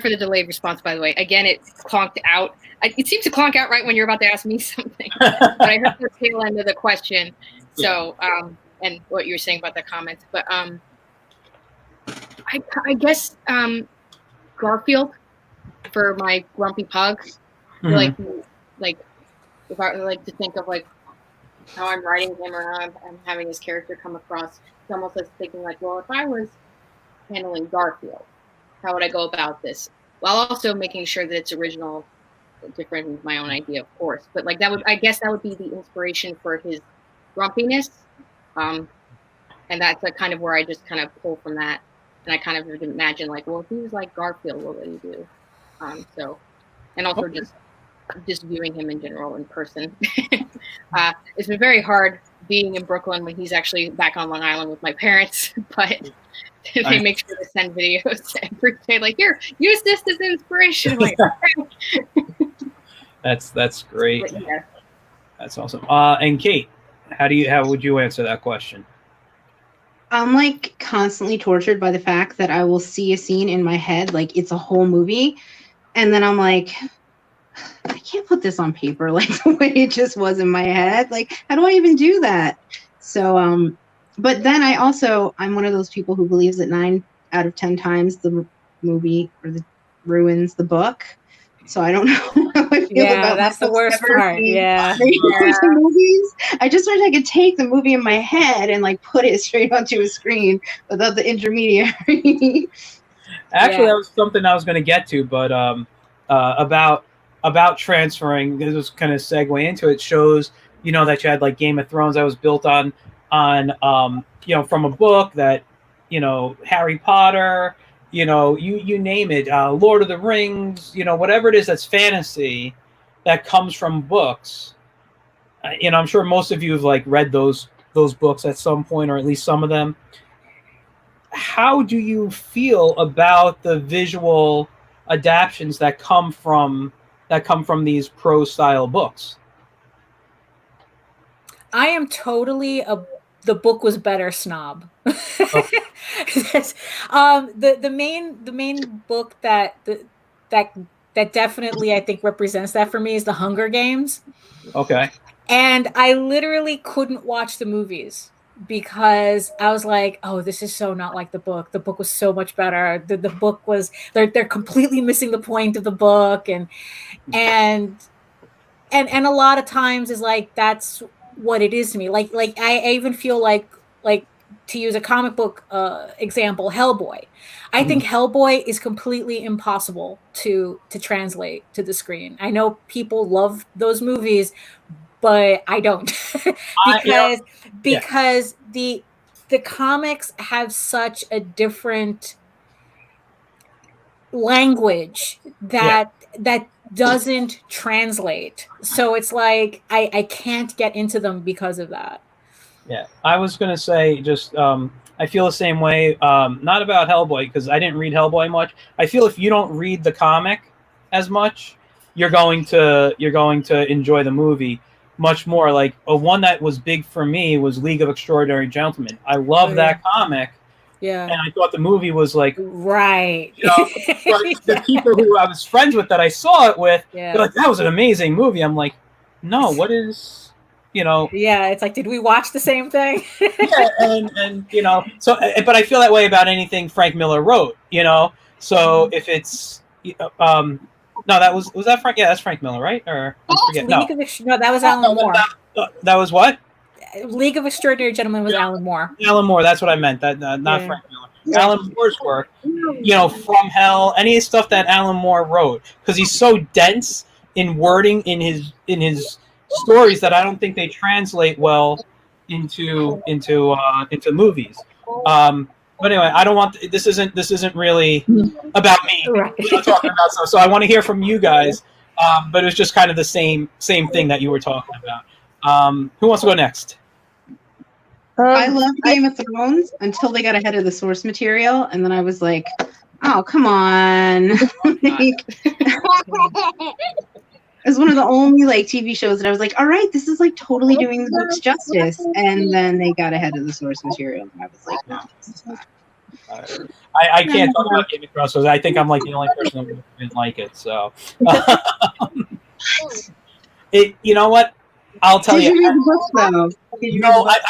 for the delayed response, by the way. Again, it clonked out. It seems to clonk out right when you're about to ask me something. But I heard the tail end of the question. So, and what you were saying about the comments. But I guess Garfield for my Grumpy Pug. Mm-hmm. Like if I like to think of like how I'm writing him or how I'm having his character come across, it's almost like thinking like, well, if I was handling Garfield, how would I go about this? While also making sure that it's original, different than my own idea, of course. But like I guess that would be the inspiration for his grumpiness. And that's like kind of where I just kind of pull from that. And I kind of imagine like, well, if he was like Garfield, what would he do? And also just viewing him in general in person. It's been very hard being in Brooklyn when he's actually back on Long Island with my parents, but they make sure to send videos every day, like, here, use this as inspiration. Like, That's great. But, yeah. That's awesome. And Kate, how would you answer that question? I'm like constantly tortured by the fact that I will see a scene in my head like it's a whole movie, and then I'm like, I can't put this on paper like the way it just was in my head. Like, how do I even do that? So, but then I'm one of those people who believes that 9 out of 10 times the movie ruins the book. So I don't know how I feel about that's the worst part. Movies. I just wish I could take the movie in my head and like put it straight onto a screen without the intermediary. Actually, that was something I was going to get to, but about transferring, this was kind of segue into it, shows that you had like Game of Thrones that was built on from a book that Harry Potter, you name it, Lord of the Rings, whatever it is that's fantasy that comes from books. I'm sure most of you have like read those books at some point, or at least some of them. How do you feel about the visual adaptions that come from these prose style books? I am totally the book was better snob. Oh. The main book that definitely I think represents that for me is The Hunger Games. Okay. And I literally couldn't watch the movies because I was like, oh, this is so not like the book. The book was so much better. The book was they're completely missing the point of the book, and a lot of times is like that's what it is to me. Like I even feel like to use a comic book example, Hellboy. I think Hellboy is completely impossible to translate to the screen. I know people love those movies, but I don't because the comics have such a different language that doesn't translate. So it's like I can't get into them because of that. Yeah, I was gonna say just I feel the same way. Not about Hellboy because I didn't read Hellboy much. I feel if you don't read the comic as much, you're going to enjoy the movie much more. Like one that was big for me was League of Extraordinary Gentlemen. I love that comic. Yeah, and I thought the movie was like right. You know, the people who I was friends with that I saw it with, they're like, that was an amazing movie. I'm like, no, what is? Yeah, it's like, did we watch the same thing? Yeah, and so, but I feel that way about anything Frank Miller wrote, so if it's no, that was that Frank? Yeah, that's Frank Miller, right? Or I forget. No, that was Alan Moore. That was what? League of Extraordinary Gentlemen was Alan Moore. Alan Moore, that's what I meant. That not Frank Miller. Alan Moore's work, From Hell, any stuff that Alan Moore wrote, because he's so dense in wording in his stories that I don't think they translate well into movies. But anyway, I don't want this isn't really about me. Right. Talking about stuff. So I want to hear from you guys. But it was just kind of the same thing that you were talking about. Who wants to go next? I loved Game of Thrones until they got ahead of the source material, and then I was like, "Oh, come on!" It was one of the only TV shows that I was like, "All right, this is totally doing the books justice." And then they got ahead of the source material, and I was like, "No, this is not." I can't talk about Game of Thrones because I think I'm the only person who didn't like it. So, you know what? I'll tell you. Did you read the books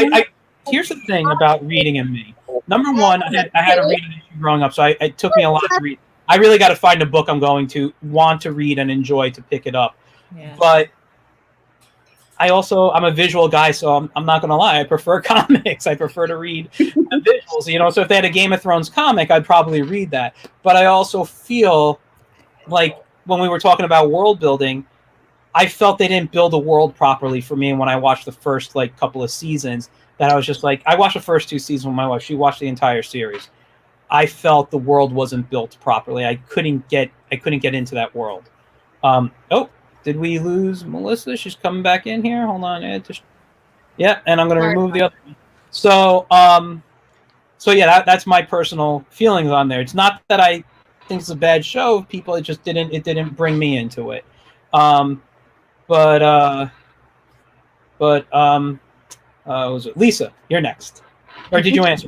though? Here's the thing about reading in me. Number one, I had a reading issue growing up, so it took me a lot to read. I really got to find a book I'm going to want to read and enjoy to pick it up. Yeah. But I'm a visual guy, so I'm not going to lie. I prefer comics. I prefer to read the visuals. So if they had a Game of Thrones comic, I'd probably read that. But I also feel like when we were talking about world building, I felt they didn't build a world properly for me. And when I watched the first couple of seasons, that I was just I watched the first 2 seasons with my wife. She watched the entire series. I felt the world wasn't built properly. I couldn't get into that world. Did we lose Melissa? She's coming back in here. Hold on. And I'm going to remove the other one. So that's my personal feelings on there. It's not that I think it's a bad show. People, it didn't bring me into it. Was it Lisa? You're next. Or did you answer?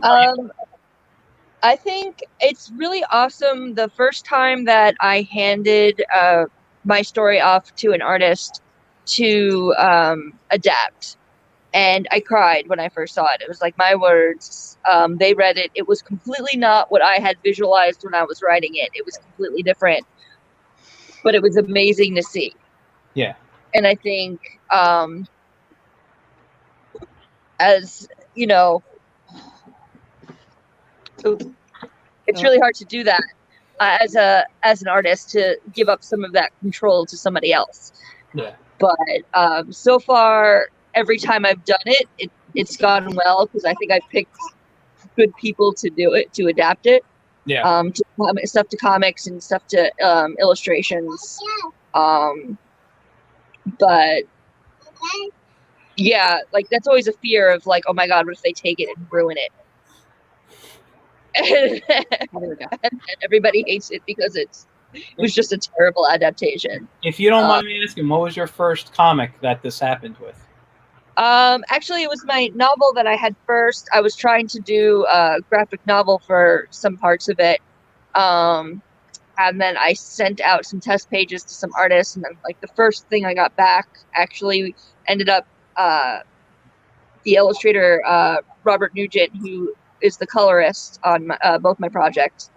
I think it's really awesome. The first time that I handed my story off to an artist to adapt, and I cried when I first saw it. It was my words. They read it. It was completely not what I had visualized when I was writing it. It was completely different, but it was amazing to see. Yeah. And I think, as you know, it's really hard to do that as an artist, to give up some of that control to somebody else. Yeah. But so far, every time I've done it, it's gone well because I think I picked good people to do it, to adapt it. Yeah. Stuff to comics and stuff to illustrations. But yeah, that's always a fear of oh my God, what if they take it and ruin it? And everybody hates it because it was just a terrible adaptation. If you don't mind me asking, what was your first comic that this happened with? Actually, it was my novel that I had first. I was trying to do a graphic novel for some parts of it. And then I sent out some test pages to some artists, and then the first thing I got back actually ended up the illustrator Robert Nugent, who is the colorist on both my projects,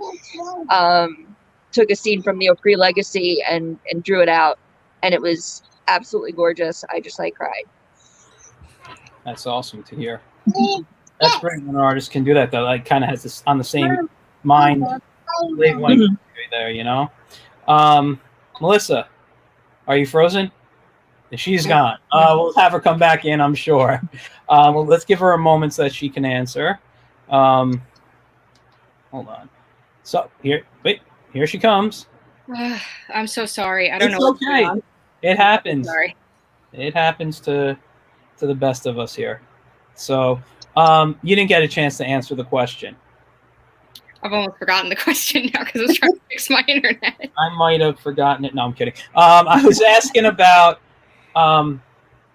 took a scene from the Opry Legacy and drew it out, and it was absolutely gorgeous. I just cried. That's awesome to hear. That's great when an artist can do that, though. Like, kind of has this on the same mind wavelength there, you know. Melissa, are you frozen? She's gone. We'll have her come back in, I'm sure. Well, let's give her a moment so that she can answer. Hold on. So here she comes. I'm so sorry. I don't know. It's okay. It happens. Sorry. It happens to the best of us here. So you didn't get a chance to answer the question. I've almost forgotten the question now because I was trying to fix my internet. I might have forgotten it. No, I'm kidding. I was asking about.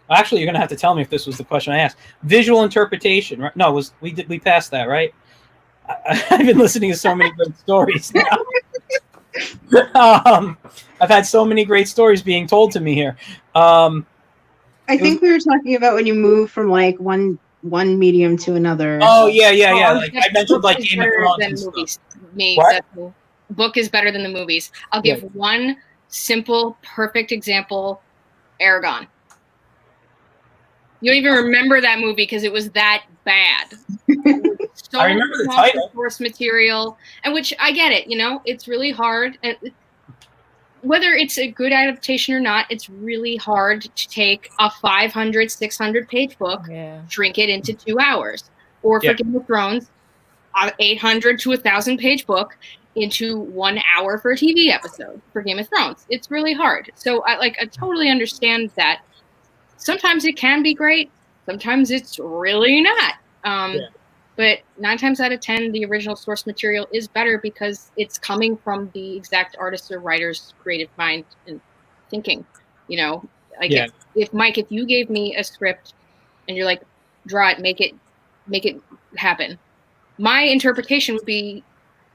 Actually, you're gonna have to tell me if this was the question I asked. Visual interpretation. Right? No, we passed that, right? I've been listening to so many great stories now. I've had so many great stories being told to me here. I think we were talking about when you move from like one medium to another. Oh yeah. Like I mentioned, like Game of Thrones. Movies. Me, what? Book is better than the movies. I'll give one simple, perfect example: Aragon. You don't even remember that movie because it was that bad. So I remember the title. Source material, and which I get it. You know, it's really hard. And whether it's a good adaptation or not, it's really hard to take a 500, 600 page book, shrink it into 2 hours. Or for Game of Thrones, an 800 to 1,000 page book into 1 hour for a TV episode for Game of Thrones. It's really hard. So I totally understand that. Sometimes it can be great. Sometimes it's really not. But 9 times out of 10, the original source material is better because it's coming from the exact artist or writer's creative mind and thinking. You know, like if Mike, if you gave me a script and you're like, draw it, make it happen, my interpretation would be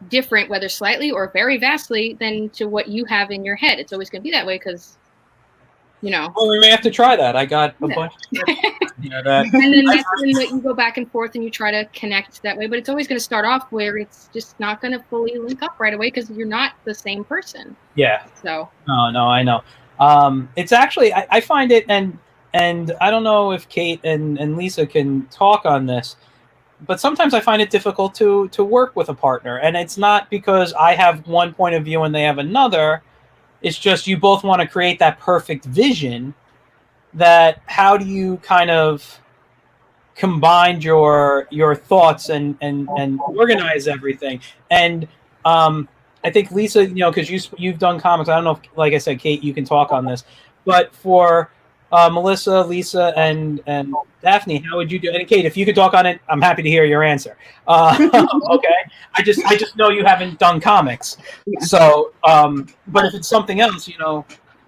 different, whether slightly or very vastly, than to what you have in your head. It's always going to be that way because, you know. Well, we may have to try that. I got a bunch of that. And then that's when you go back and forth and you try to connect that way. But it's always going to start off where it's just not going to fully link up right away because you're not the same person. Yeah. So. No, I know. It's actually, I find it, and I don't know if Kate and Lisa can talk on this, but sometimes I find it difficult to work with a partner. And it's not because I have one point of view and they have another. It's just you both want to create that perfect vision. That how do you kind of combine your thoughts and organize everything? And I think Lisa, you know, because you've done comics. I don't know if, like I said, Kate, you can talk on this, but for Melissa, Lisa, and Daphne, how would you do? And Kate, if you could talk on it, I'm happy to hear your answer. Okay, I just know you haven't done comics, so but if it's something else, you know,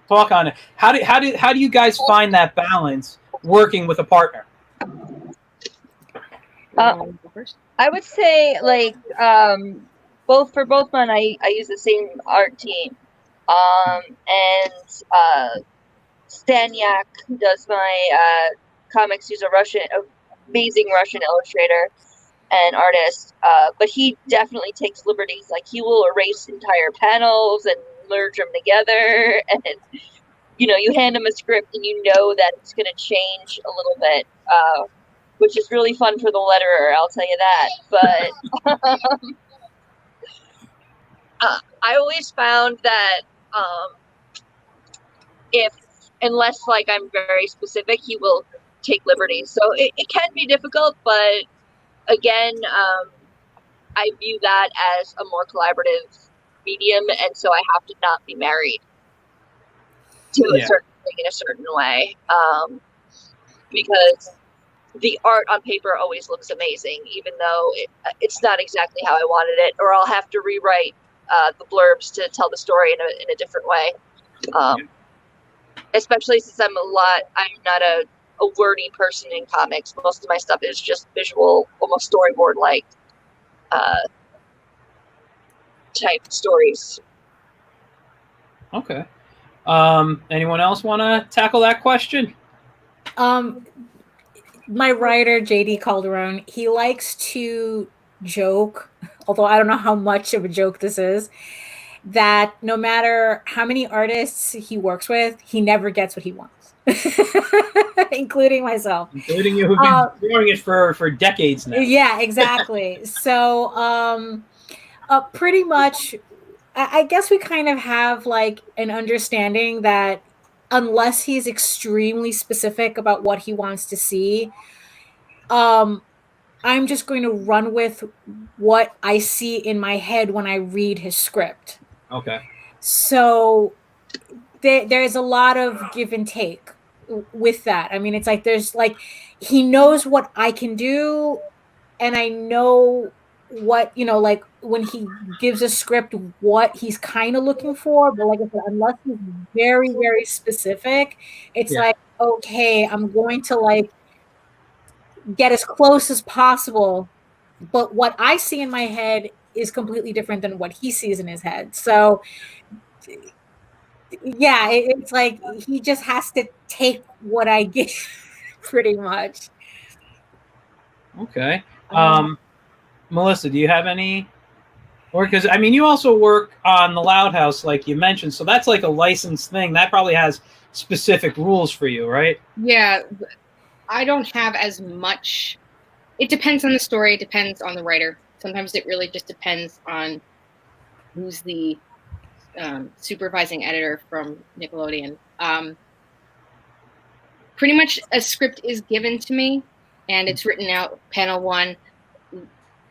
talk on it. How do you guys find that balance working with a partner? I would say like for both men, I use the same art team, and Stanyak, who does my comics, he's amazing Russian illustrator and artist, but he definitely takes liberties. Like he will erase entire panels and merge them together, and you know, you hand him a script and you know that it's going to change a little bit, which is really fun for the letterer, I'll tell you that. But I always found that unless like I'm very specific, he will take liberties. So it can be difficult, but again, I view that as a more collaborative medium, and so I have to not be married to a certain thing in a certain way, because the art on paper always looks amazing, even though it's not exactly how I wanted it, or I'll have to rewrite the blurbs to tell the story in a different way. Especially since I'm not a wordy person in comics. Most of my stuff is just visual, almost storyboard-like type stories. Okay. Anyone else want to tackle that question? My writer, JD Calderon, he likes to joke, although I don't know how much of a joke this is. that no matter how many artists he works with, he never gets what he wants, including myself. Including you, who've been doing it for decades now. Yeah, exactly. So pretty much, I guess we kind of have like an understanding that unless he's extremely specific about what he wants to see, I'm just going to run with what I see in my head when I read his script. Okay. So there's a lot of give and take with that. I mean, it's like there's like he knows what I can do, and I know what, you know, like when he gives a script, what he's kind of looking for. But like I said, unless he's very, very specific, it's like, okay, I'm going to like get as close as possible, but what I see in my head is completely different than what he sees in his head. So yeah, it's like he just has to take what I give pretty much. Okay. Melissa, do you have any? Or because I mean, you also work on the Loud House, like you mentioned, so that's like a licensed thing. That probably has specific rules for you, right? Yeah, I don't have as much. It depends on the story. It depends on the writer. Sometimes it really just depends on who's the supervising editor from Nickelodeon. Pretty much a script is given to me, and it's written out. Panel 1,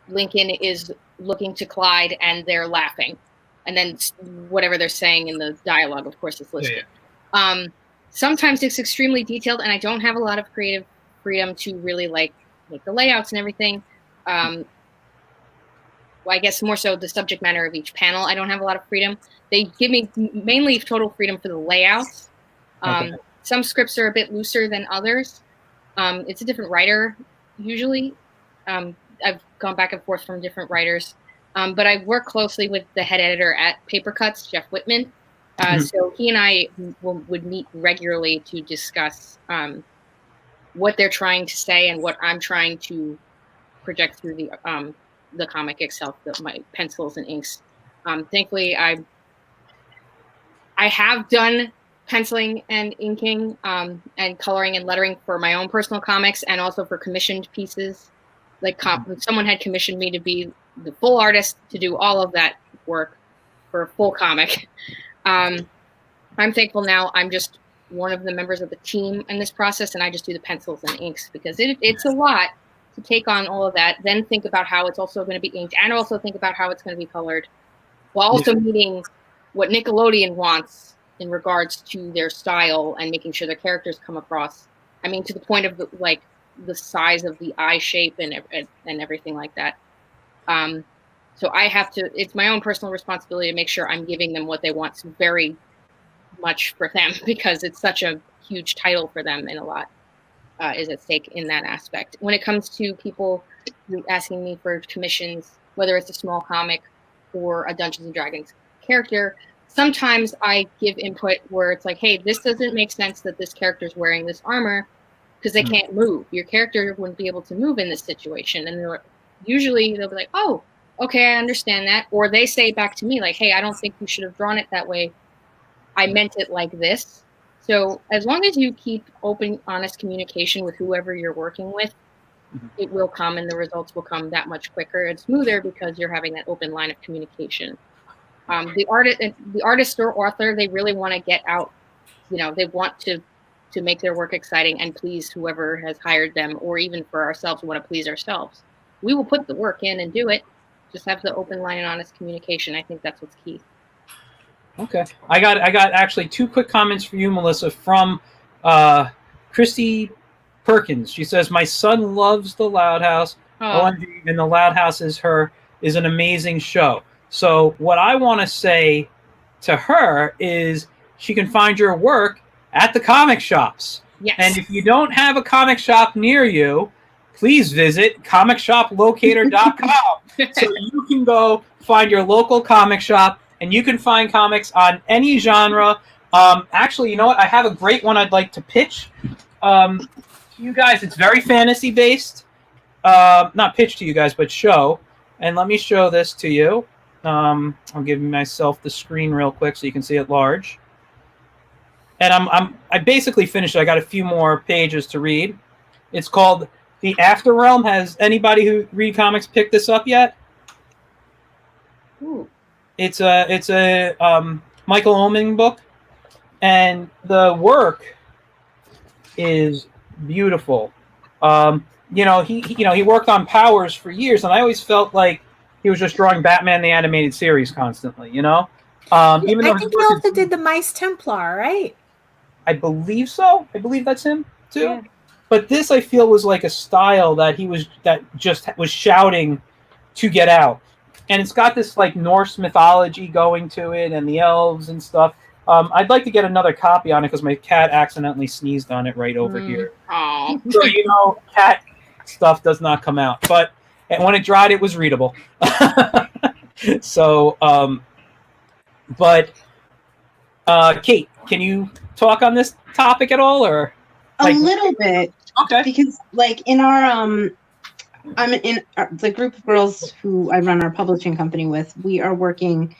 Lincoln is looking to Clyde, and they're laughing. And then whatever they're saying in the dialogue, of course, is listed. Yeah. Sometimes it's extremely detailed, and I don't have a lot of creative freedom to really like make the layouts and everything. Well, I guess more so the subject matter of each panel. I don't have a lot of freedom. They give me mainly total freedom for the layouts. Okay. Some scripts are a bit looser than others. It's a different writer usually. I've gone back and forth from different writers, but I work closely with the head editor at Paper Cuts, Jeff Whitman. So he and I would meet regularly to discuss what they're trying to say and what I'm trying to project through the comic itself, my pencils and inks. Thankfully, I have done penciling and inking and coloring and lettering for my own personal comics and also for commissioned pieces. Like someone had commissioned me to be the full artist to do all of that work for a full comic. I'm thankful now I'm just one of the members of the team in this process, and I just do the pencils and inks because it's a lot to take on all of that, then think about how it's also going to be inked, and also think about how it's going to be colored, while also meeting what Nickelodeon wants in regards to their style and making sure their characters come across. I mean, to the point of the size of the eye shape and everything like that. So I have to, it's my own personal responsibility to make sure I'm giving them what they want. It's very much for them because it's such a huge title for them, and a lot is at stake in that aspect. When it comes to people asking me for commissions, whether it's a small comic or a Dungeons and Dragons character, sometimes I give input where it's like, hey, this doesn't make sense that this character's wearing this armor because they can't move. Your character wouldn't be able to move in this situation. And usually they'll be like, oh, okay, I understand that. Or they say back to me like, hey, I don't think you should have drawn it that way. I meant it like this. So as long as you keep open, honest communication with whoever you're working with, it will come and the results will come that much quicker and smoother because you're having that open line of communication. The artist or author, they really want to get out, they want to make their work exciting and please whoever has hired them, or even for ourselves, we want to please ourselves. We will put the work in and do it. Just have the open line and honest communication. I think that's what's key. Okay. I got actually 2 quick comments for you, Melissa, from Christy Perkins. She says, my son loves the Loud House. OMG, and the Loud House is an amazing show. So what I want to say to her is she can find your work at the comic shops. Yes. And if you don't have a comic shop near you, please visit comicshoplocator.com so you can go find your local comic shop, and you can find comics on any genre. Actually, you know what? I have a great one I'd like to pitch to you guys. It's very fantasy-based. Not pitch to you guys, but show. And let me show this to you. I'll give myself the screen real quick so you can see it large. And I basically finished it. I got a few more pages to read. It's called The Afterrealm. Has anybody who read comics picked this up yet? Ooh. It's a Michael Oman book, and the work is beautiful. He worked on Powers for years, and I always felt like he was just drawing Batman the Animated Series constantly. Even though I think he also did the Mice Templar, right? I believe so. I believe that's him too. Yeah. But this, I feel, was like a style that just was shouting to get out, and it's got this like Norse mythology going to it, and the elves and stuff. I'd like to get another copy on it because my cat accidentally sneezed on it right over here. Aw. So cat stuff does not come out, but when it dried, it was readable. So, Kate, can you talk on this topic at all, or a little bit? Okay. Because in our I'm in the group of girls who I run our publishing company with. We are working.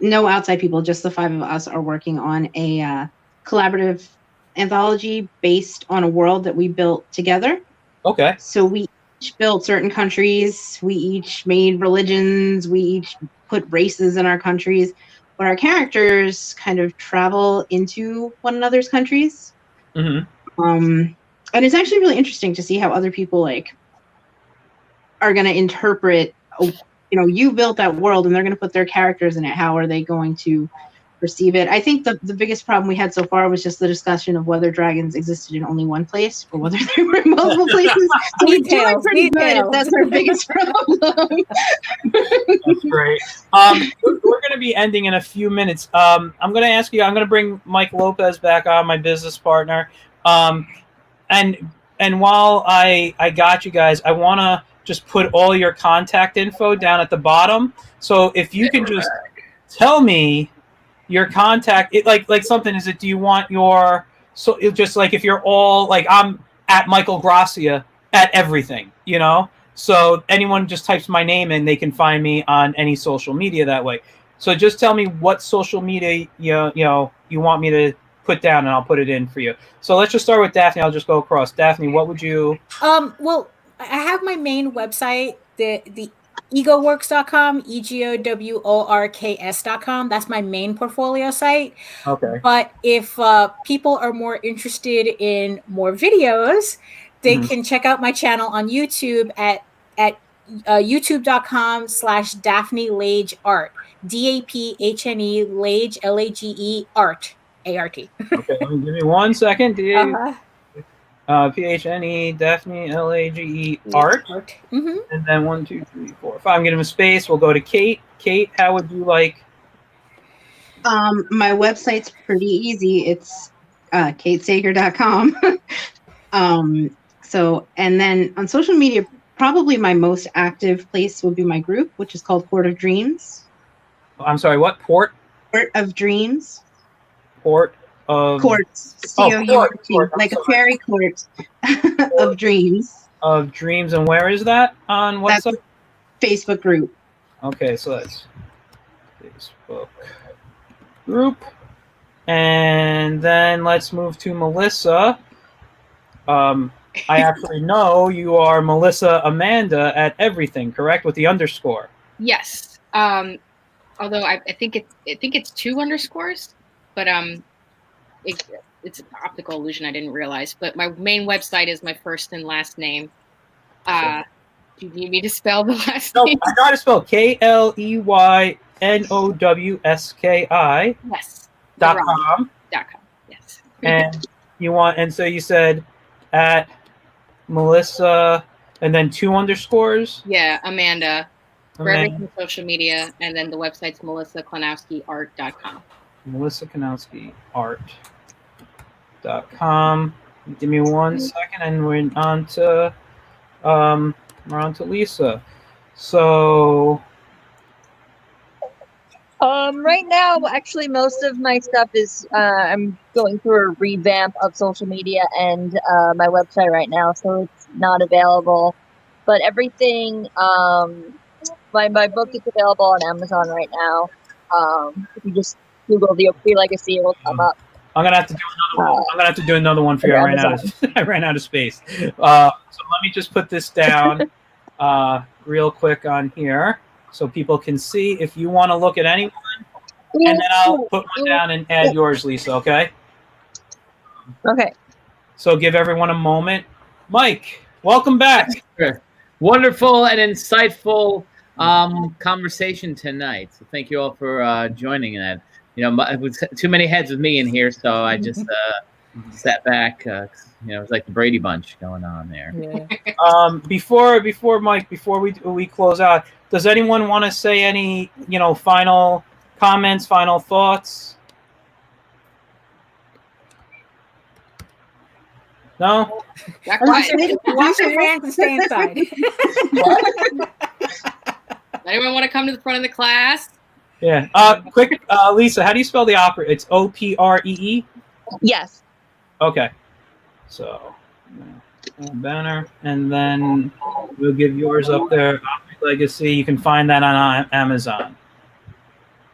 No outside people, just the 5 of us are working on a collaborative anthology based on a world that we built together. Okay. So we each built certain countries. We each made religions. We each put races in our countries. But our characters kind of travel into one another's countries. Mm-hmm. And it's actually really interesting to see how other people are going to interpret. You built that world, and they're going to put their characters in it. How are they going to perceive it? I think the biggest problem we had so far was just the discussion of whether dragons existed in only one place or whether they were in multiple places. So we're doing pretty good if that's our biggest problem. That's great. We're going to be ending in a few minutes. I'm going to ask you. I'm going to bring Mike Lopez back on, my business partner. And while I got you guys, I want to just put all your contact info down at the bottom. So if you can just tell me your contact, like something, is it, do you want your, so it just like, if you're all like, I'm at Michael Gracia at everything, so anyone just types my name in, they can find me on any social media that way. So just tell me what social media, you want me to put down, and I'll put it in for you. So let's just start with Daphne. I'll just go across. Daphne, what would you? Well, I have my main website, the egoworks.com, EGOWORKS.com. That's my main portfolio site. Okay. But if people are more interested in more videos, they can check out my channel on YouTube at youtube.com/Daphne Lage Art. DAPHNE Lage LAGE Art. ART. Okay, give me 1 second. PHNE Daphne LAGE Art. Mm-hmm. And then 1, 2, 3, 4, 5. I'm giving a space. We'll go to Kate. Kate, how would you like? My website's pretty easy. It's kateseger.com. And then on social media, probably my most active place would be my group, which is called Port of Dreams. I'm sorry, what? Port of Dreams. Port of Courts. C-O-U-R-T. Like a fairy court of dreams. Of Dreams, and where is that on what site? Facebook group. Okay, so that's Facebook group. And then let's move to Melissa. I actually know you are Melissa Amanda at everything, correct? With the underscore. Yes. Although I think it's 2 underscores, but it's an optical illusion. I didn't realize. But my main website is my first and last name. Do you need me to spell the last name? I know how to spell KLEYNOWSKI. Yes. .com. Yes. And so you said at Melissa, and then 2 underscores. Yeah, Amanda. For everything social media, and then the website's melissakleynowskiart.com. melissakleynowskiart.com. Give me 1 second, and we're on to Lisa. So right now, actually, most of my stuff is I'm going through a revamp of social media and my website right now, so it's not available. But everything my book is available on Amazon right now. If you just Google the Opry Legacy, it will come up. I'm gonna have to do another one. I'm gonna have to do another one for you. I ran out of space. So let me just put this down real quick on here so people can see. If you want to look at anyone, and then I'll put one down and add yours, Lisa. Okay. Okay. So give everyone a moment. Mike, welcome back. Wonderful and insightful conversation tonight. So thank you all for joining that. You know, it was too many heads with me in here, so I just sat back. You know, it was like the Brady Bunch going on there. Yeah. Before Mike, before we close out, does anyone want to say any, final comments, final thoughts? No? Wash your hands and stay inside. Anyone want to come to the front of the class? Yeah. Quick, Lisa, how do you spell the opera? It's OPREE? Yes. Okay. So, banner, and then we'll give yours up there. Opry Legacy. You can find that on Amazon.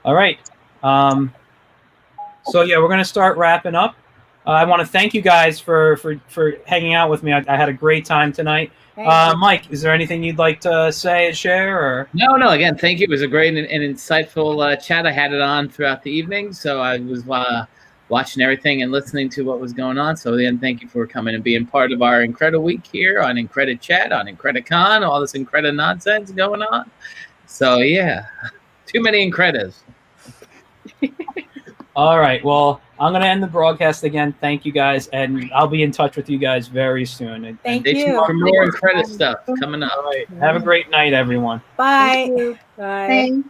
All right. So yeah, we're gonna start wrapping up. I want to thank you guys for hanging out with me. I had a great time tonight. Mike, is there anything you'd like to say and share? Or No. Again, thank you. It was a great and insightful chat. I had it on throughout the evening, so I was watching everything and listening to what was going on. So again, thank you for coming and being part of our IncrediWeek here on IncrediChat, on IncrediCon, all this Incredi nonsense going on. So yeah, too many Incredis. All right. Well, I'm going to end the broadcast again. Thank you guys, and I'll be in touch with you guys very soon. Thank you. For more Incredi stuff coming up. All right. Have a great night, everyone. Bye. Bye. Thanks.